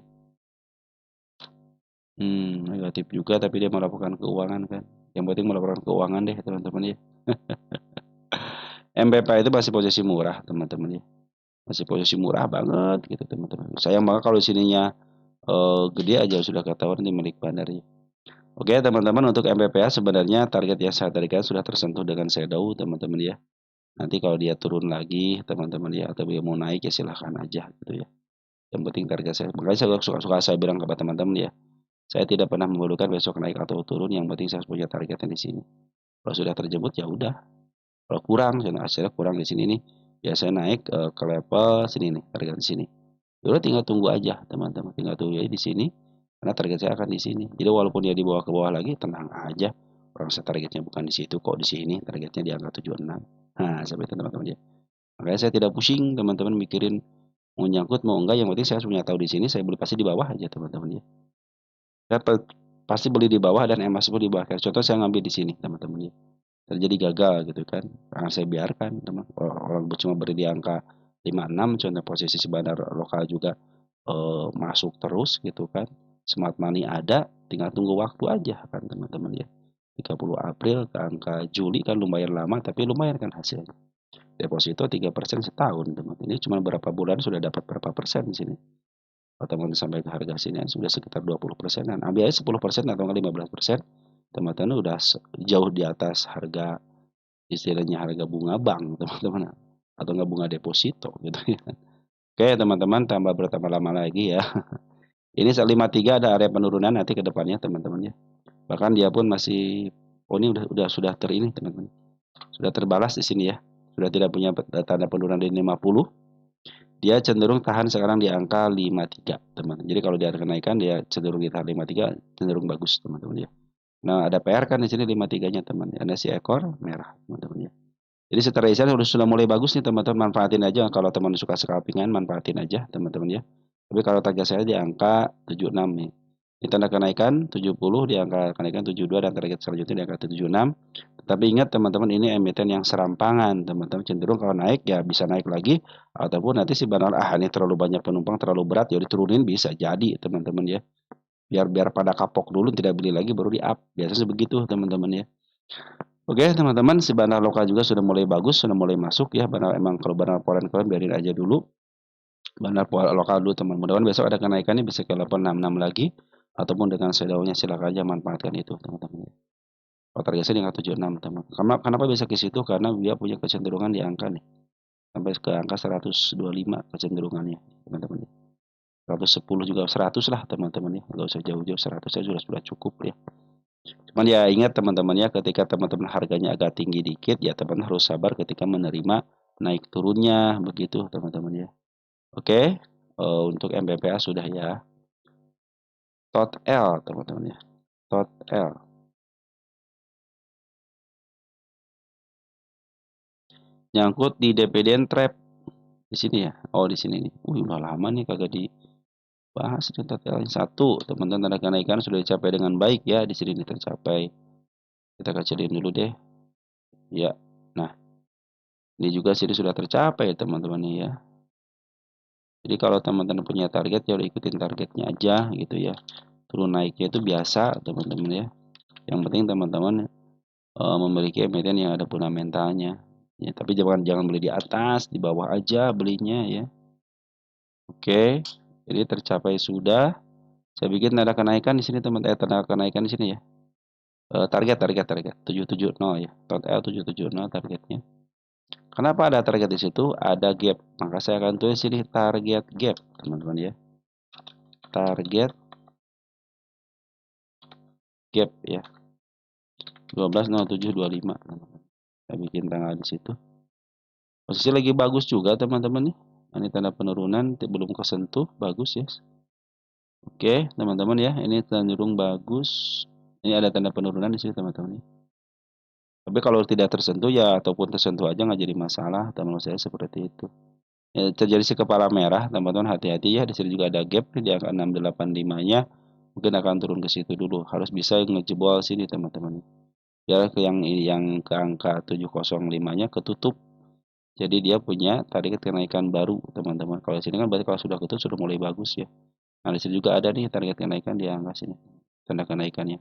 Negatif juga tapi dia melaporkan keuangan kan. Yang penting melaporkan keuangan deh teman-teman ya. MPPA itu masih posisi murah teman-teman ya. Masih posisi murah banget gitu teman-teman. Sayang banget kalau sininya gede aja sudah ketahuan di milik bandar ya. Oke teman-teman, untuk MPPA sebenarnya target yang saya tadikan sudah tersentuh dengan shadow teman-teman ya. Nanti kalau dia turun lagi teman-teman ya, atau dia mau naik ya silahkan aja gitu ya. Yang penting target saya, makanya saya suka saya bilang kepada teman-teman ya, saya tidak pernah membutuhkan besok naik atau turun, yang penting saya punya targetnya di sini. Kalau sudah terjemput ya udah. Kalau kurang, hasilnya kurang di sini nih, ya saya naik ke level sini nih, target di sini. Ya udah tinggal tunggu aja teman-teman, tinggal tunggu aja di sini. Karena target saya akan di sini. Jadi walaupun dia di bawah ke bawah lagi, tenang aja. Orang saya targetnya bukan di situ kok, di sini targetnya di angka 76. Nah, seperti itu teman-teman ya. Makanya saya tidak pusing teman-teman mikirin mau nyangkut mau enggak, yang penting saya punya tahu di sini, saya beli pasti di bawah aja teman-teman ya. Saya pasti beli di bawah dan emas pun di bawah. Kayak contoh saya ngambil di sini teman-teman ya. Terjadi gagal gitu kan. Karena saya biarkan teman. Orang cuma beri di angka 56, contoh posisi bandar lokal juga masuk terus gitu kan. Smart money ada, tinggal tunggu waktu aja kan teman-teman ya. 30 April ke angka Juli kan lumayan lama, tapi lumayan kan hasilnya. Deposito 3% setahun teman-teman. Ini cuma berapa bulan sudah dapat berapa persen di sini. Kalau teman sampai ke harga sini sudah sekitar 20%-an. Ambil aja 10% atau 15%, teman-teman udah jauh di atas harga, istilahnya harga bunga bank teman-teman, atau nggak bunga deposito gitu ya. Oke teman-teman, bertambah lama lagi ya. Ini 53 ada area penurunan nanti ke depannya teman-teman ya. Bahkan dia pun masih, oh ini sudah ini teman-teman. Sudah terbalas di sini ya. Sudah tidak punya tanda penurunan di 50. Dia cenderung tahan sekarang di angka 53 teman. Jadi kalau dia ada kenaikan dia cenderung di tahan 53, cenderung bagus teman-teman ya. Nah ada PR kan di sini 53-nya teman. Ada si ekor merah teman-teman ya. Jadi setelah isian sudah mulai bagus nih teman-teman, manfaatin aja. Kalau teman suka scalpingan manfaatin aja teman-teman ya. Tapi kalau target saya di angka 76 nih. Ini tanda kenaikan 70, di angka kenaikan 72, dan target selanjutnya di angka 76. Tapi ingat teman-teman, ini emiten yang serampangan teman-teman, cenderung kalau naik ya bisa naik lagi, ataupun nanti si bandar ini terlalu banyak penumpang, terlalu berat ya diturunin, bisa jadi teman-teman ya. Biar pada kapok dulu, tidak beli lagi baru di up. Biasanya begitu teman-teman ya. Oke teman-teman, si bandar lokal juga sudah mulai bagus, sudah mulai masuk ya. Emang kalau bandar foreign kalian biarin aja dulu. Bandar lokal dulu teman. Mudah-mudahan besok ada kenaikannya bisa ke level 66 lagi, ataupun dengan shadownya silakan aja manfaatkan itu teman-teman. Kalau target saya di angka 76 teman. Kenapa bisa ke situ? Karena dia punya kecenderungan di angka nih. Sampai ke angka 125 kecenderungannya teman-teman ya. 110 juga 100 lah teman-teman ya. Nggak usah jauh-jauh, 100 saja sudah cukup ya. Cuman ya ingat teman-teman ya, ketika teman-teman harganya agak tinggi dikit ya teman harus sabar ketika menerima naik turunnya begitu teman-teman ya. Oke, untuk MBPA sudah ya. Tot L teman-teman ya. Tot L. Nyangkut di dividend trap di sini ya. Oh, di sini nih. Udah lama nih kagak dibahas nih tot L. Satu, teman-teman, tanda kenaikan sudah dicapai dengan baik ya, di sini nih tercapai. Kita kecilin dulu deh. Ya. Nah, ini juga sini sudah tercapai teman-teman nih ya. Jadi kalau teman-teman punya target ya udah ikutin targetnya aja gitu ya. Turun naiknya itu biasa teman-teman ya. Yang penting teman-teman memiliki emiten yang ada fundamentalnya. Ya, tapi jangan beli di atas, di bawah aja belinya ya. Oke. Jadi tercapai sudah. Saya bikin tanda kenaikan di sini teman-teman, tanda kenaikan di sini ya. Target 770 ya. Total 770 targetnya. Kenapa ada target di situ? Ada gap. Maka saya akan tulis sini target gap, teman-teman ya. Target gap ya. 12.0725. Saya bikin tanggal di situ. Posisi lagi bagus juga teman-teman nih. Ini tanda penurunan belum kesentuh, bagus ya. Oke, teman-teman ya, ini cenderung bagus. Ini ada tanda penurunan di sini teman-teman. Tapi kalau tidak tersentuh ya ataupun tersentuh aja nggak jadi masalah, teman-teman saya seperti itu. Ya, terjadi si kepala merah, teman-teman hati-hati ya. Di sini juga ada gap di angka 685-nya. Mungkin akan turun ke situ dulu. Harus bisa ngejebol sini teman-teman. Ya ke yang ke angka 705-nya ketutup. Jadi dia punya target kenaikan baru teman-teman. Kalau sini kan berarti kalau sudah ketutup sudah mulai bagus ya. Nah di sini juga ada nih target kenaikan di angka sini. Tanda kenaikannya.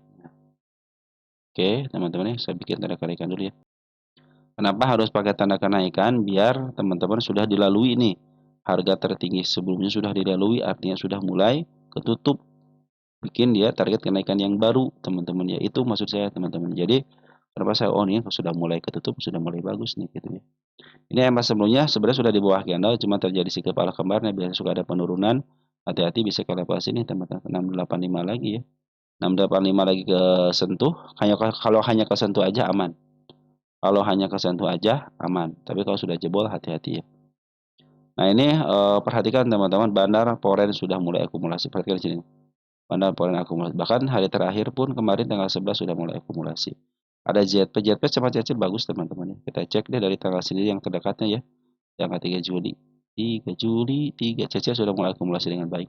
Oke teman-teman ya, saya bikin tanda kenaikan dulu ya. Kenapa harus pakai tanda kenaikan? Biar teman-teman sudah dilalui nih. Harga tertinggi sebelumnya sudah dilalui, artinya sudah mulai ketutup. Bikin dia target kenaikan yang baru, teman-teman ya. Itu maksud saya, teman-teman. Jadi, kenapa saya, oh ini sudah mulai ketutup, sudah mulai bagus nih, gitu ya. Ini emas sebelumnya sebenarnya sudah di bawah candle, cuma terjadi si kepala kembarnya, biasanya suka ada penurunan. Hati-hati bisa ke level sini, teman-teman. 685 lagi ya. 685 lagi ke sentuh, kalau hanya kesentuh aja aman. Kalau hanya kesentuh aja aman, tapi kalau sudah jebol hati-hati ya. Nah ini perhatikan teman-teman, bandar foreign sudah mulai akumulasi. Perhatikan di sini. Bandar foreign akumulasi. Bahkan hari terakhir pun kemarin tanggal 11 sudah mulai akumulasi. Ada JP sama CC bagus teman-teman ya. Kita cek deh dari tanggal sendiri yang terdekatnya ya. Yang 3 Juli. 3 Juli, 3 CC sudah mulai akumulasi dengan baik.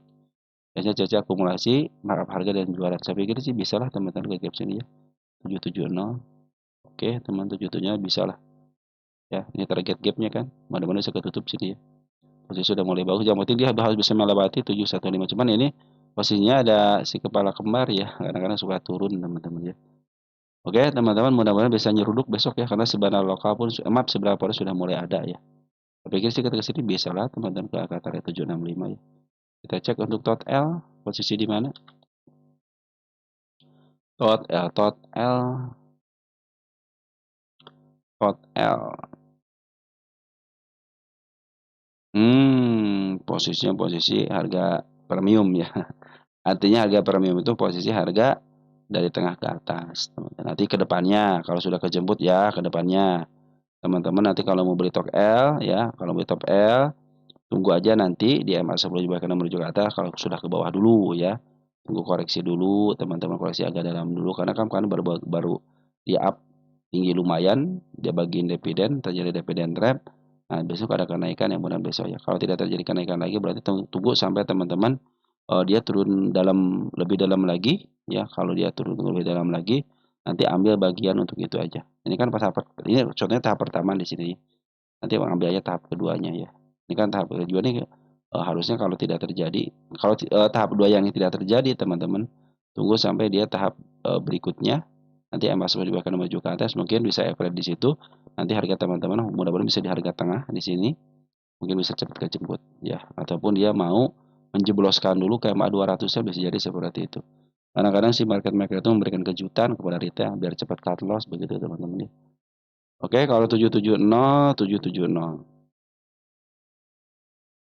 Biasanya CC akumulasi, markup harga dan jualan. Saya pikir sih bisa lah teman-teman ke gap sini ya. 770. Oke, teman 77-nya bisa lah. Ya, ini target gapnya kan. Mudah-mudahan bisa ketutup sini ya. Posisi sudah mulai bagus. Yang penting dia harus bisa melewati 715. Cuman ini posisinya ada si kepala kembar ya. Kadang-kadang suka turun teman-teman ya. Oke, teman-teman mudah-mudahan bisa nyeruduk besok ya. Karena sebenarnya lokal pun, maaf sebenarnya pun sudah mulai ada ya. Saya pikir sih ketika sini bisa lah teman-teman ke angka target 765 ya. Kita cek untuk tot L. Posisi di mana? Tot L. Tot L. Tot L. Posisinya posisi harga premium ya. Artinya harga premium itu posisi harga dari tengah ke atas. Nanti ke depannya kalau sudah kejemput ya ke depannya. Teman-teman nanti kalau mau beli top L ya, kalau beli top L tunggu aja nanti di MA10 juga akan menuju ke atas kalau sudah ke bawah dulu ya. Tunggu koreksi dulu, teman-teman koreksi agak dalam dulu karena kan baru di up tinggi lumayan, dia bagiin dividen, terjadi dividen trap. Nah, besok ada kenaikan yang mudah besok ya. Kalau tidak terjadi kenaikan lagi berarti tunggu sampai teman-teman dia turun lebih dalam lagi ya. Kalau dia turun lebih dalam lagi nanti ambil bagian untuk itu aja. Ini kan ini contohnya tahap pertama di sini. Nanti ambil aja tahap keduanya ya. Ini kan tahap kedua nih harusnya kalau tidak terjadi, kalau tahap dua yang tidak terjadi teman-teman tunggu sampai dia tahap berikutnya. Nanti MA10 juga akan menuju ke atas, mungkin bisa average di situ. Nanti harga teman-teman mudah-mudahan bisa di harga tengah di sini. Mungkin bisa cepat kejemput ya. Ataupun dia mau menjebloskan dulu ke MA200-nya bisa jadi seperti itu. Kadang-kadang si market maker itu memberikan kejutan kepada retail biar cepat cut loss begitu teman-teman ya. Oke, kalau 770, 770.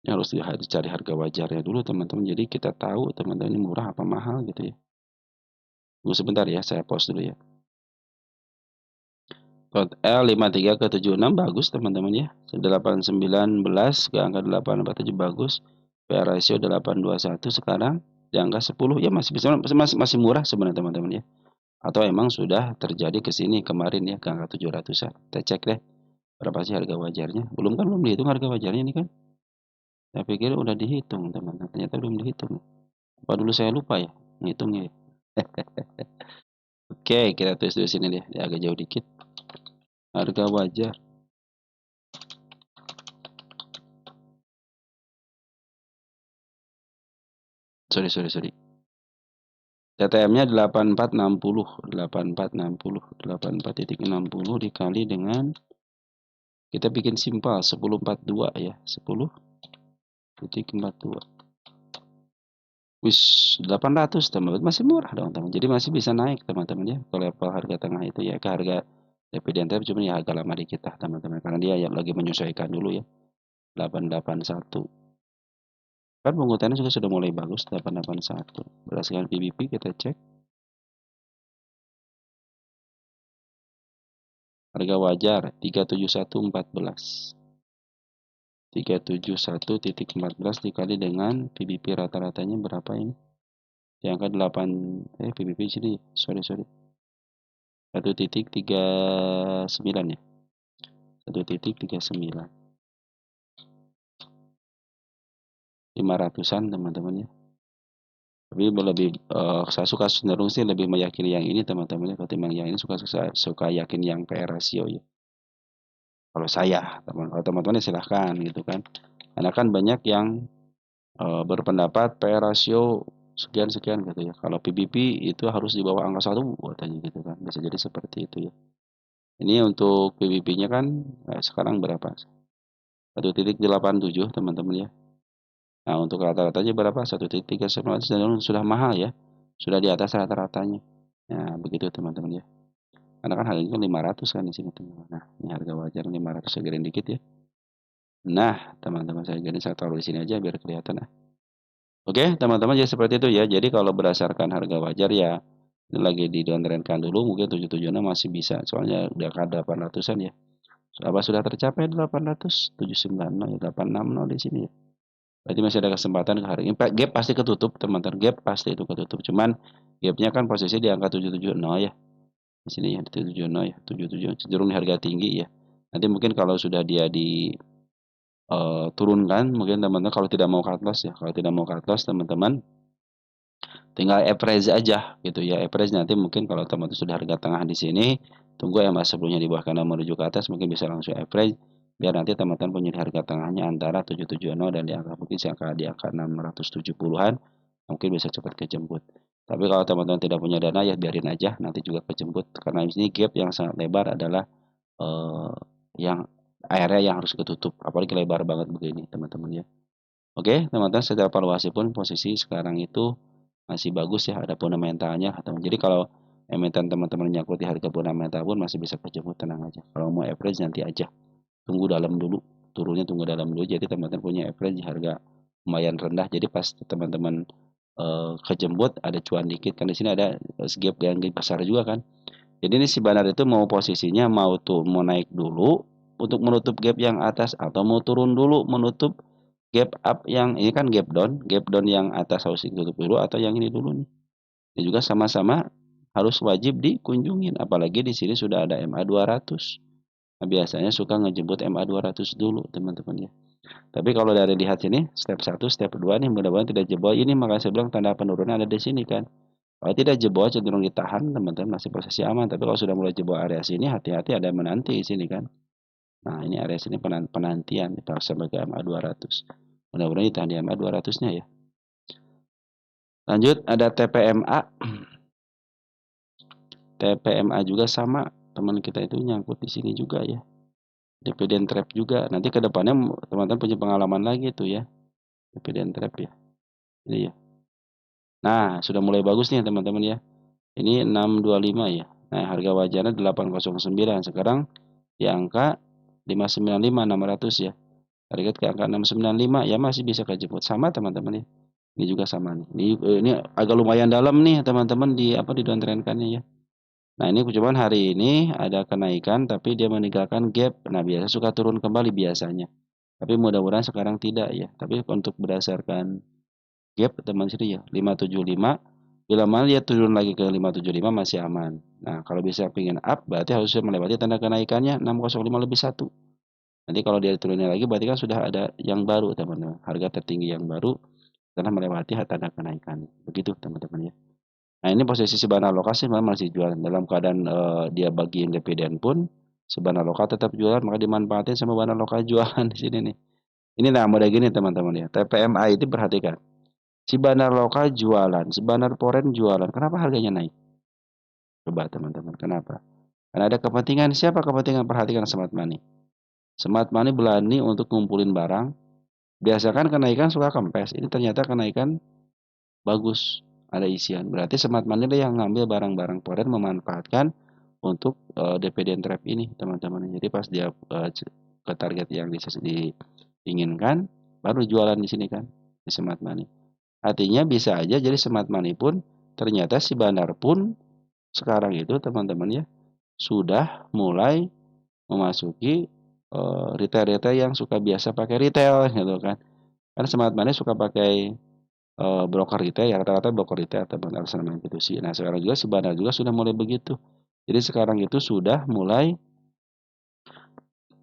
Ini harus dicari harga wajarnya dulu teman-teman. Jadi kita tahu teman-teman ini murah apa mahal gitu ya. Tunggu sebentar ya, saya pause dulu ya. Code L 53 ke 76 bagus teman-teman ya. 819 ke angka 847 bagus. PR ratio 821 sekarang di angka 10 ya masih bisa masih murah sebenarnya teman-teman ya. Atau emang sudah terjadi ke sini kemarin ya ke angka 700-an. Kita cek deh berapa sih harga wajarnya. Belum dihitung harga wajarnya ini kan. Saya pikir udah dihitung teman-teman. Ternyata belum dihitung. Apa dulu saya lupa ya ngitungnya ya. Oke, kita tulis dulu sini deh. Agak jauh dikit. Harga wajar. Sorry. TTM-nya 8460, 8460, 84.60 dikali dengan kita bikin simpel 1042 ya, 10.42. Wis 800 teman-teman, masih murah dong teman. Jadi masih bisa naik teman-teman ya ke level harga tengah itu ya, ke harga dividen trap cuma ya agak lama dikit lah teman-teman karena dia yang lagi menyesuaikan dulu ya. 881. Kan pengukutannya juga sudah mulai bagus 881. Berdasarkan PBP kita cek harga wajar 37114. 371.14 dikali dengan PBP rata-ratanya berapa ini? Di angka 8 PBP sini sorry 1.39 ya. 1.39. 500-an teman-teman ya. Tapi lebih saya suka cenderung sih lebih meyakini yang ini teman-teman ya ketimbang yang ini suka yakin yang PR ratio ya. Kalau saya, kalau teman-teman ya silahkan gitu kan. Karena kan banyak yang berpendapat PR rasio sekian-sekian gitu ya. Kalau PBP itu harus di bawah angka 1 katanya gitu kan. Bisa jadi seperti itu ya. Ini untuk PBP-nya kan sekarang berapa? 1.87 teman-teman ya. Nah, untuk rata-ratanya berapa? 1.39 sudah mahal ya. Sudah di atas rata-ratanya. Nah, begitu teman-teman ya. Karena kan harganya kan 500 kan di sini teman-teman. Nah, ini harga wajar 500 segerin dikit ya. Nah, teman-teman saya taruh di sini aja biar kelihatan. Oke, teman-teman jadi seperti itu ya. Jadi kalau berdasarkan harga wajar ya ini lagi di downtrendkan dulu mungkin 776 masih bisa. Soalnya udah ke 800-an ya. Apa sudah tercapai 800? 790 ya 860 di sini ya. Berarti masih ada kesempatan ke hari ini. Gap pasti ketutup, teman-teman. Gap pasti itu ketutup. Cuman gapnya kan posisi di angka 770 ya. Di sini ya 770 ya. 77 cenderung di harga tinggi ya. Nanti mungkin kalau sudah dia di turunkan mungkin teman-teman kalau tidak mau cut loss ya. Kalau tidak mau cut loss teman-teman tinggal average aja gitu ya. Average nanti mungkin kalau teman-teman sudah harga tengah di sini, tunggu ya mas sebelumnya di bawah kanan menuju ke atas mungkin bisa langsung average biar nanti teman-teman punya harga tengahnya antara 770 dan di angka mungkin di angka 670-an mungkin bisa cepat kejemput. Tapi kalau teman-teman tidak punya dana ya biarin aja nanti juga kejemput karena di sini gap yang sangat lebar adalah yang area yang harus ketutup apalagi lebar banget begini teman-teman ya. Oke, teman-teman secara valuasi pun posisi sekarang itu masih bagus ya, ada fundamentalnya. Jadi kalau emiten teman-teman nyangkut di harga fundamental pun masih bisa kejemput, tenang aja. Kalau mau average nanti aja, tunggu dalam dulu, turunnya tunggu dalam dulu. Jadi teman-teman punya average di harga lumayan rendah. Jadi pas teman-teman kejemput ada cuan dikit kan di sini ada gap yang besar juga kan. Jadi ini si Banar itu mau posisinya mau naik dulu untuk menutup gap yang atas atau mau turun dulu menutup gap up yang ini kan gap down yang atas harus ditutup dulu atau yang ini dulu nih. Ini juga sama-sama harus wajib dikunjungin apalagi di sini sudah ada MA 200. Nah, biasanya suka ngejemput MA 200 dulu teman-teman ya. Tapi kalau dari lihat sini step 1, step 2 nih mudah-mudahan tidak jebol. Ini makanya saya bilang tanda penurunan ada di sini kan. Kalau tidak jebol cenderung ditahan teman-teman masih posisi aman. Tapi kalau sudah mulai jebol area sini hati-hati ada yang menanti di sini kan. Nah, ini area sini penantian kita sampai ke MA 200. Mudah-mudahan ditahan di MA 200-nya ya. Lanjut ada TPMA. TPMA juga sama. Teman kita itu nyangkut di sini juga ya. Dividend trap juga. Nanti ke depannya teman-teman punya pengalaman lagi tuh ya. Dividend trap ya. Ini ya. Nah, sudah mulai bagus nih teman-teman ya. Ini 625 ya. Nah, harga wajarnya 809. Sekarang di angka 595 600 ya. Target ke angka 695 ya masih bisa kejemput. Sama teman-teman ya. Ini juga sama nih. Ini agak lumayan dalam nih teman-teman di apa di down trend-nya ya. Nah, ini cuman hari ini ada kenaikan tapi dia meninggalkan gap. Nah, biasa suka turun kembali biasanya. Tapi mudah-mudahan sekarang tidak ya. Tapi untuk berdasarkan gap teman sini ya 575, bila mana dia turun lagi ke 575 masih aman. Nah, kalau bisa pengen up berarti harusnya melewati tanda kenaikannya 605 lebih 1. Nanti kalau dia turunnya lagi berarti kan sudah ada yang baru teman-teman. Harga tertinggi yang baru setelah melewati tanda kenaikan. Begitu teman-teman ya. Nah, ini posisi sebaran alokasi memang masih jualan dalam keadaan dia bagiin dividen pun sebaran alokasi tetap jualan, maka dimanfaatin sama bahan alokasi jualan di sini nih. Ini nah model gini teman-teman ya. TPMA itu perhatikan. Si Banar Lokal jualan, si Banar Foreign jualan. Kenapa harganya naik? Coba teman-teman, kenapa? Karena ada kepentingan. Siapa kepentingan? Perhatikan Smart Money. Smart Money berani untuk ngumpulin barang. Biasakan kenaikan suka kempes. Ini ternyata kenaikan bagus. Ada isian. Berarti Smart Money yang ngambil barang-barang foreign memanfaatkan untuk dividen trap ini teman-teman. Jadi pas dia ke target yang diinginkan, baru jualan di sini kan di Smart Money. Artinya bisa aja jadi Smart Money pun ternyata si Bandar pun sekarang itu teman-teman ya sudah mulai memasuki retail-retail yang suka biasa pakai retail gitu kan. Karena Smart Money suka pakai broker retail ya rata-rata broker retail teman-teman sama institusi. Nah, sekarang juga si Bandar juga sudah mulai begitu. Jadi sekarang itu sudah mulai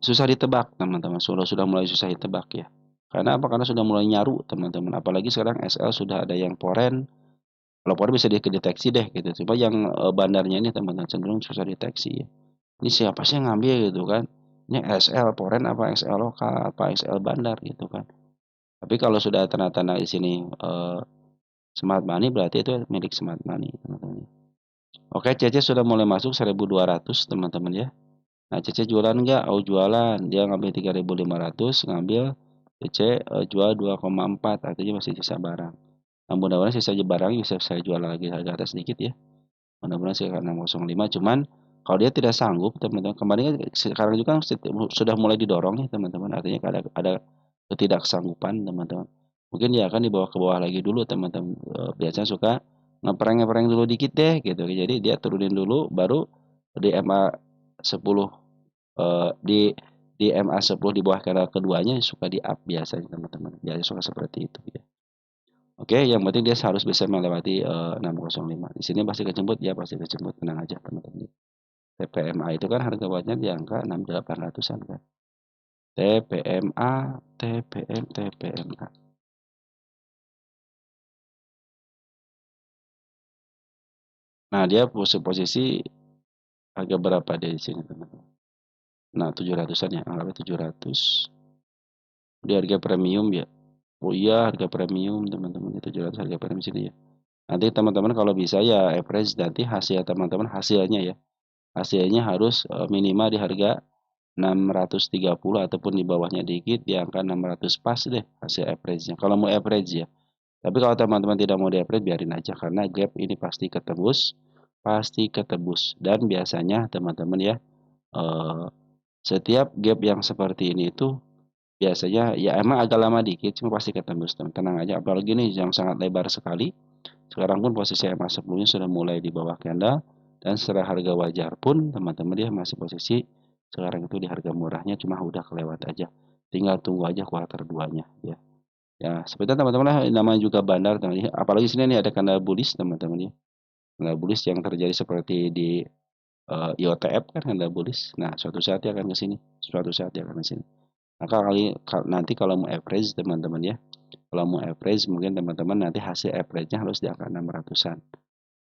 susah ditebak teman-teman. Sudah mulai susah ditebak ya. Karena apa? Karena sudah mulai nyaru teman-teman. Apalagi sekarang SL sudah ada yang foreign. Kalau foreign bisa dideteksi deh gitu. Coba yang bandarnya ini teman-teman cenderung susah deteksi ya. Ini siapa sih yang ngambil gitu kan? Ini SL foreign apa XL lokal apa XL bandar gitu kan. Tapi kalau sudah tanda-tanda di sini Smart Money berarti itu milik Smart Money teman-teman. Oke, CC sudah mulai masuk 1.200 teman-teman ya. Nah, CC jualan enggak? Oh, jualan. Dia ngambil 3.500, ngambil CC jual 2,4, artinya masih sisa barang. Nah, mudah-mudahan sisa barang bisa saya jual lagi harga atas sedikit ya. Mudah-mudahan sih karena 605 cuman kalau dia tidak sanggup teman-teman kemarin kan sekarang juga sudah mulai didorong nih teman-teman artinya ada ketidaksanggupan teman-teman mungkin dia akan dibawa ke bawah lagi dulu teman-teman biasanya suka ngeprank dulu dikit deh gitu jadi dia turunin dulu baru di MA 10 di MA 10 di bawah kala keduanya suka di up biasanya teman-teman biasanya suka seperti itu ya. Oke, yang penting dia harus bisa melewati 605. Di sini pasti kejemput, ya pasti kejemput. Tenang aja teman-teman. TPMA itu kan harga wajarnya di angka 6.800-an kan. TPMA, TPMA. Nah, dia posisi harga berapa deh di sini teman-teman? Nah, 700-an ya, anggapnya 700. Dia harga premium ya. Oh iya, harga premium teman-teman. 700 harga premium sini ya. Nanti teman-teman kalau bisa ya average nanti hasil teman-teman hasilnya ya. Hasilnya harus minimal di harga 630 ataupun di bawahnya dikit di angka 600 pas deh hasil average-nya. Kalau mau average ya. Tapi kalau teman-teman tidak mau di average biarin aja karena gap ini pasti ketebus dan biasanya teman-teman ya eh, setiap gap yang seperti ini itu biasanya ya emang agak lama dikit cuma pasti ketembus tenang aja apalagi nih yang sangat lebar sekali sekarang pun posisi EMA sebelumnya sudah mulai di bawah candle dan secara harga wajar pun teman-teman dia masih posisi sekarang itu di harga murahnya cuma udah kelewat aja. Tinggal tunggu aja kuartal 2-nya ya. Ya, seperti teman-teman lah namanya juga bandar teman. Apalagi sini nih ada candle bullish teman-teman ya. Candle bullish yang terjadi seperti di IOTF kan candle bullish. Nah, suatu saat dia akan ke sini. Suatu saat dia akan ke sini. Maka nanti kalau mau average teman-teman ya. Kalau mau average mungkin teman-teman nanti hasil average-nya harus di angka 600-an.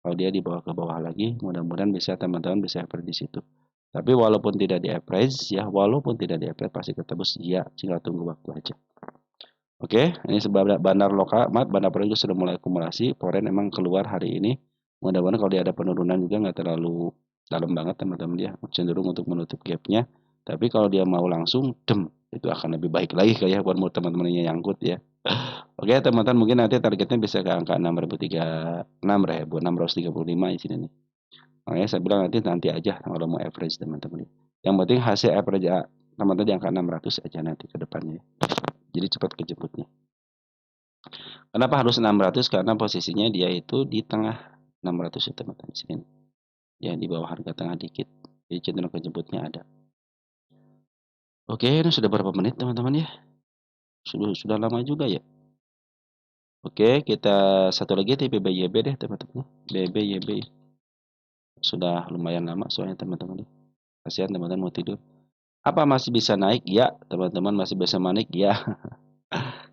Kalau dia dibawa ke bawah lagi, mudah-mudahan bisa teman-teman bisa average di situ. Tapi walaupun tidak di average ya, walaupun tidak di average pasti ketebus ya, tinggal tunggu waktu aja. Oke, ini sebab bandar lokal, bandar foreign juga sudah mulai akumulasi. Foreign emang keluar hari ini. Mudah-mudahan kalau dia ada penurunan juga nggak terlalu dalam banget teman-teman dia, cenderung untuk menutup gapnya. Tapi kalau dia mau langsung, itu akan lebih baik lagi kayak buat teman-teman yang nyangkut ya. Oke, teman-teman mungkin nanti targetnya bisa ke angka 6.635 di sini nih. Makanya saya bilang nanti aja kalau mau average teman-teman. Yang penting hasil average teman-teman di angka 600 aja nanti ke depannya. Jadi cepat kejemputnya. Kenapa harus 600? Karena posisinya dia itu di tengah 600 ya teman-teman di sini. Ya di bawah harga tengah dikit. Jadi cenderung kejemputnya ada. Oke, ini sudah berapa menit teman-teman ya? Sudah lama juga ya. Oke, kita satu lagi di BBYB deh teman-teman. BBYB sudah lumayan lama soalnya teman-teman. Kasihan teman-teman mau tidur. Apa masih bisa naik? Ya, teman-teman masih bisa naik ya.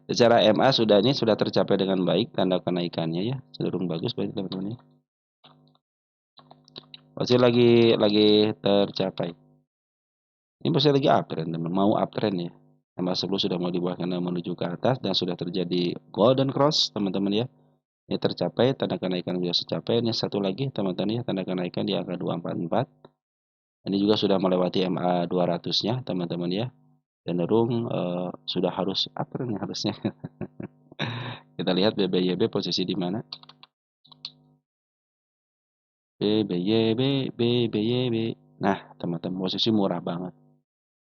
Secara MA sudah tercapai dengan baik tanda kenaikannya ya. Cenderung bagus berarti teman-teman ya. Masih lagi tercapai. Ini masih lagi uptrend teman, mau uptrend ya. MA 10 sudah mau dibuat karena menuju ke atas dan sudah terjadi golden cross teman-teman ya. Ini tercapai, tanda kenaikan sudah tercapai. Ini satu lagi teman-teman ya, tanda kenaikan di angka 244. Ini juga sudah melewati MA 200-nya teman-teman ya. Cenderung sudah harus uptrend ya harusnya. Kita lihat BBYB posisi di mana? BBYB, BBYB. Nah, teman-teman posisi murah banget.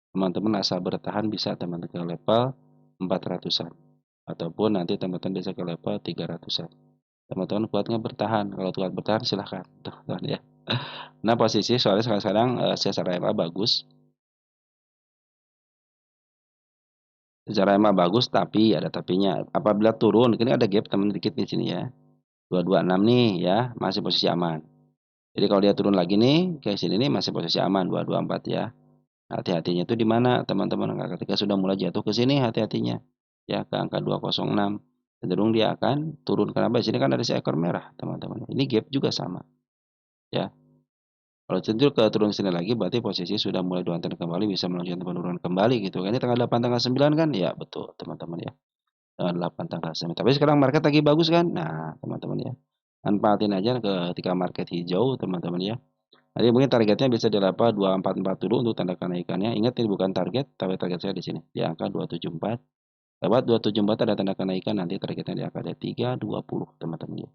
Teman-teman asal bertahan bisa teman-teman ke level 400-an. Ataupun nanti teman-teman bisa ke level 300-an. Teman-teman kuat nggak bertahan? Kalau kuat bertahan silahkan. Teman-teman ya. Nah, posisi soalnya sekarang secara MA bagus. Secara MA bagus, tapi ada tapinya. Apabila turun, ini ada gap teman dikit di sini ya. 226 nih ya, masih posisi aman. Jadi kalau dia turun lagi nih, ke sini nih masih posisi aman 224 ya. Hati-hatinya itu di mana teman-teman? Ketika sudah mulai jatuh ke sini hati-hatinya. Ya, ke angka 206. Cenderung dia akan turun. Kenapa? Di sini kan ada seekor merah, teman-teman. Ini gap juga sama. Ya. Kalau cenderung ke turun sini lagi berarti posisi sudah mulai downtrend kembali, bisa melanjutkan penurunan kembali gitu kan. Ini tanggal 8 tanggal 9 kan? Ya, betul, teman-teman ya. Tanggal 8 tanggal 9. Tapi sekarang market lagi bagus kan? Nah, teman-teman ya. Manfaatin aja ketika market hijau, teman-teman ya. Jadi mungkin targetnya bisa di level 244 dulu untuk tanda kenaikannya. Ingat ini bukan target, tapi target saya di sini di angka 274. Lewat 274 ada tanda kenaikan, nanti targetnya di angka 320 teman-teman ya.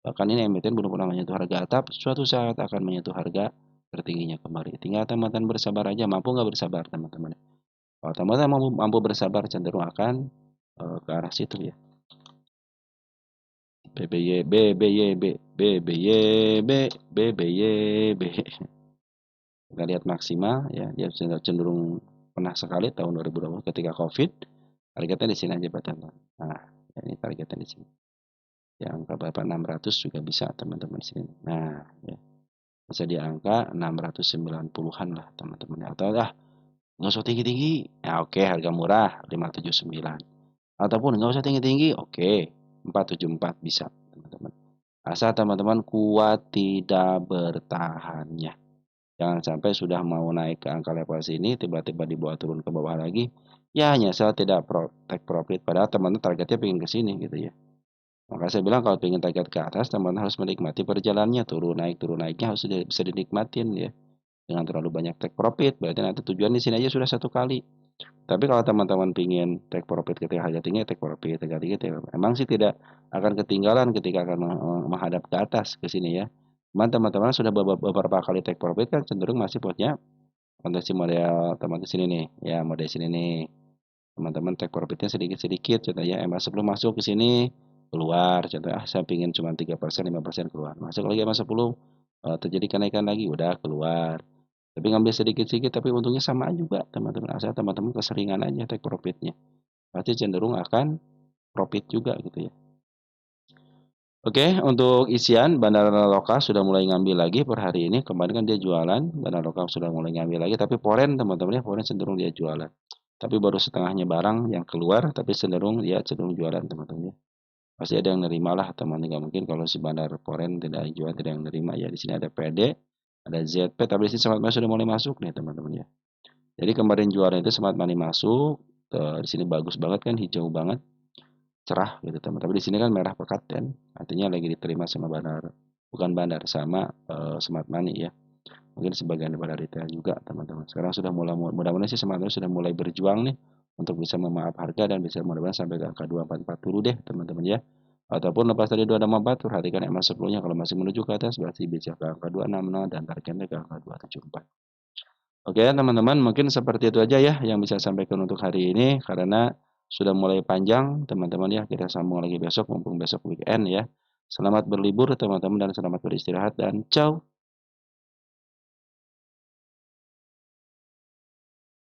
Bahkan ini emiten belum pernah menyentuh harga atap, suatu saat akan menyentuh harga tertingginya kembali. Tinggal teman-teman bersabar aja, mampu nggak bersabar teman-teman. Kalau teman-teman mampu bersabar cenderung akan ke arah situ ya. BBYB, BBYB, BBYB, BBYB. Kita lihat maksimal ya, dia cenderung pernah sekali tahun 2020 ketika Covid. Targetnya di sini aja teman-teman. Nah, ini targetnya di sini. Yang angka berapa 600 juga bisa teman-teman di sini. Nah, ya. Bisa di angka 690-an lah teman-teman. Atau nggak usah tinggi-tinggi. Nah, oke, harga murah 579. Ataupun nggak usah tinggi-tinggi, oke, 474 bisa teman-teman. Asal teman-teman kuat tidak bertahannya. Jangan sampai sudah mau naik ke angka level sini, tiba-tiba dibawa turun ke bawah lagi. Ya, nyesel tidak take profit. Padahal teman-teman targetnya pengen ke sini gitu ya. Maka saya bilang kalau pengen target ke atas, teman-teman harus menikmati perjalanannya. Turun naiknya harus bisa dinikmatin ya. Jangan terlalu banyak take profit. Berarti nanti tujuan di sini aja sudah satu kali. Tapi kalau teman-teman pingin take profit ketika harga tinggi, take profit ketika tinggi, emang sih tidak akan ketinggalan ketika akan menghadap ke atas ke sini ya. Cuman teman-teman sudah beberapa kali take profit kan cenderung masih punya potensi model teman di sini nih, ya model sini nih. Teman-teman take profitnya sedikit-sedikit, contohnya sebelum masuk ke sini keluar, contoh saya pingin cuma 3% 5% keluar, masuk lagi sama 10 terjadi kenaikan lagi udah keluar. Tapi ngambil sedikit-sedikit tapi untungnya sama juga teman-teman. Asal teman-teman keseringan aja take profitnya. Pasti cenderung akan profit juga gitu ya. Oke, untuk isian Bandara Lokal sudah mulai ngambil lagi per hari ini. Kemarin kan dia jualan, Bandara Lokal sudah mulai ngambil lagi. Tapi Foreign teman-teman ya, Foreign cenderung dia jualan. Tapi baru setengahnya barang yang keluar, tapi cenderung jualan teman-teman ya. Pasti ada yang nerima lah teman-teman. Nggak mungkin kalau si Bandar Foreign tidak jual, tidak yang nerima ya. Di sini ada PD, ada ZP, tapi di sini Smart Money sudah mulai masuk nih teman-teman ya. Jadi kemarin jualan itu Smart Money masuk, di sini bagus banget kan, hijau banget. Cerah gitu teman. Tapi di sini kan merah pekat kan, artinya lagi diterima sama bandar, bukan bandar sama Smart Money ya. Mungkin sebagian daripada retail juga teman-teman. Sekarang sudah mulai mudah-mudahan sih Smart Money sudah mulai berjuang nih untuk bisa memaaf harga dan bisa mudah-mudahan sampai ke angka 2440 deh teman-teman ya. Ataupun lepas dari 2664 perhatikan EMA 10-nya kalau masih menuju ke atas berarti bisa ke angka 260 dan targetnya ke angka 274. Oke teman-teman, mungkin seperti itu aja ya yang bisa saya sampaikan untuk hari ini karena sudah mulai panjang teman-teman ya. Kita sambung lagi besok mumpung besok weekend ya. Selamat berlibur teman-teman dan selamat beristirahat dan ciao.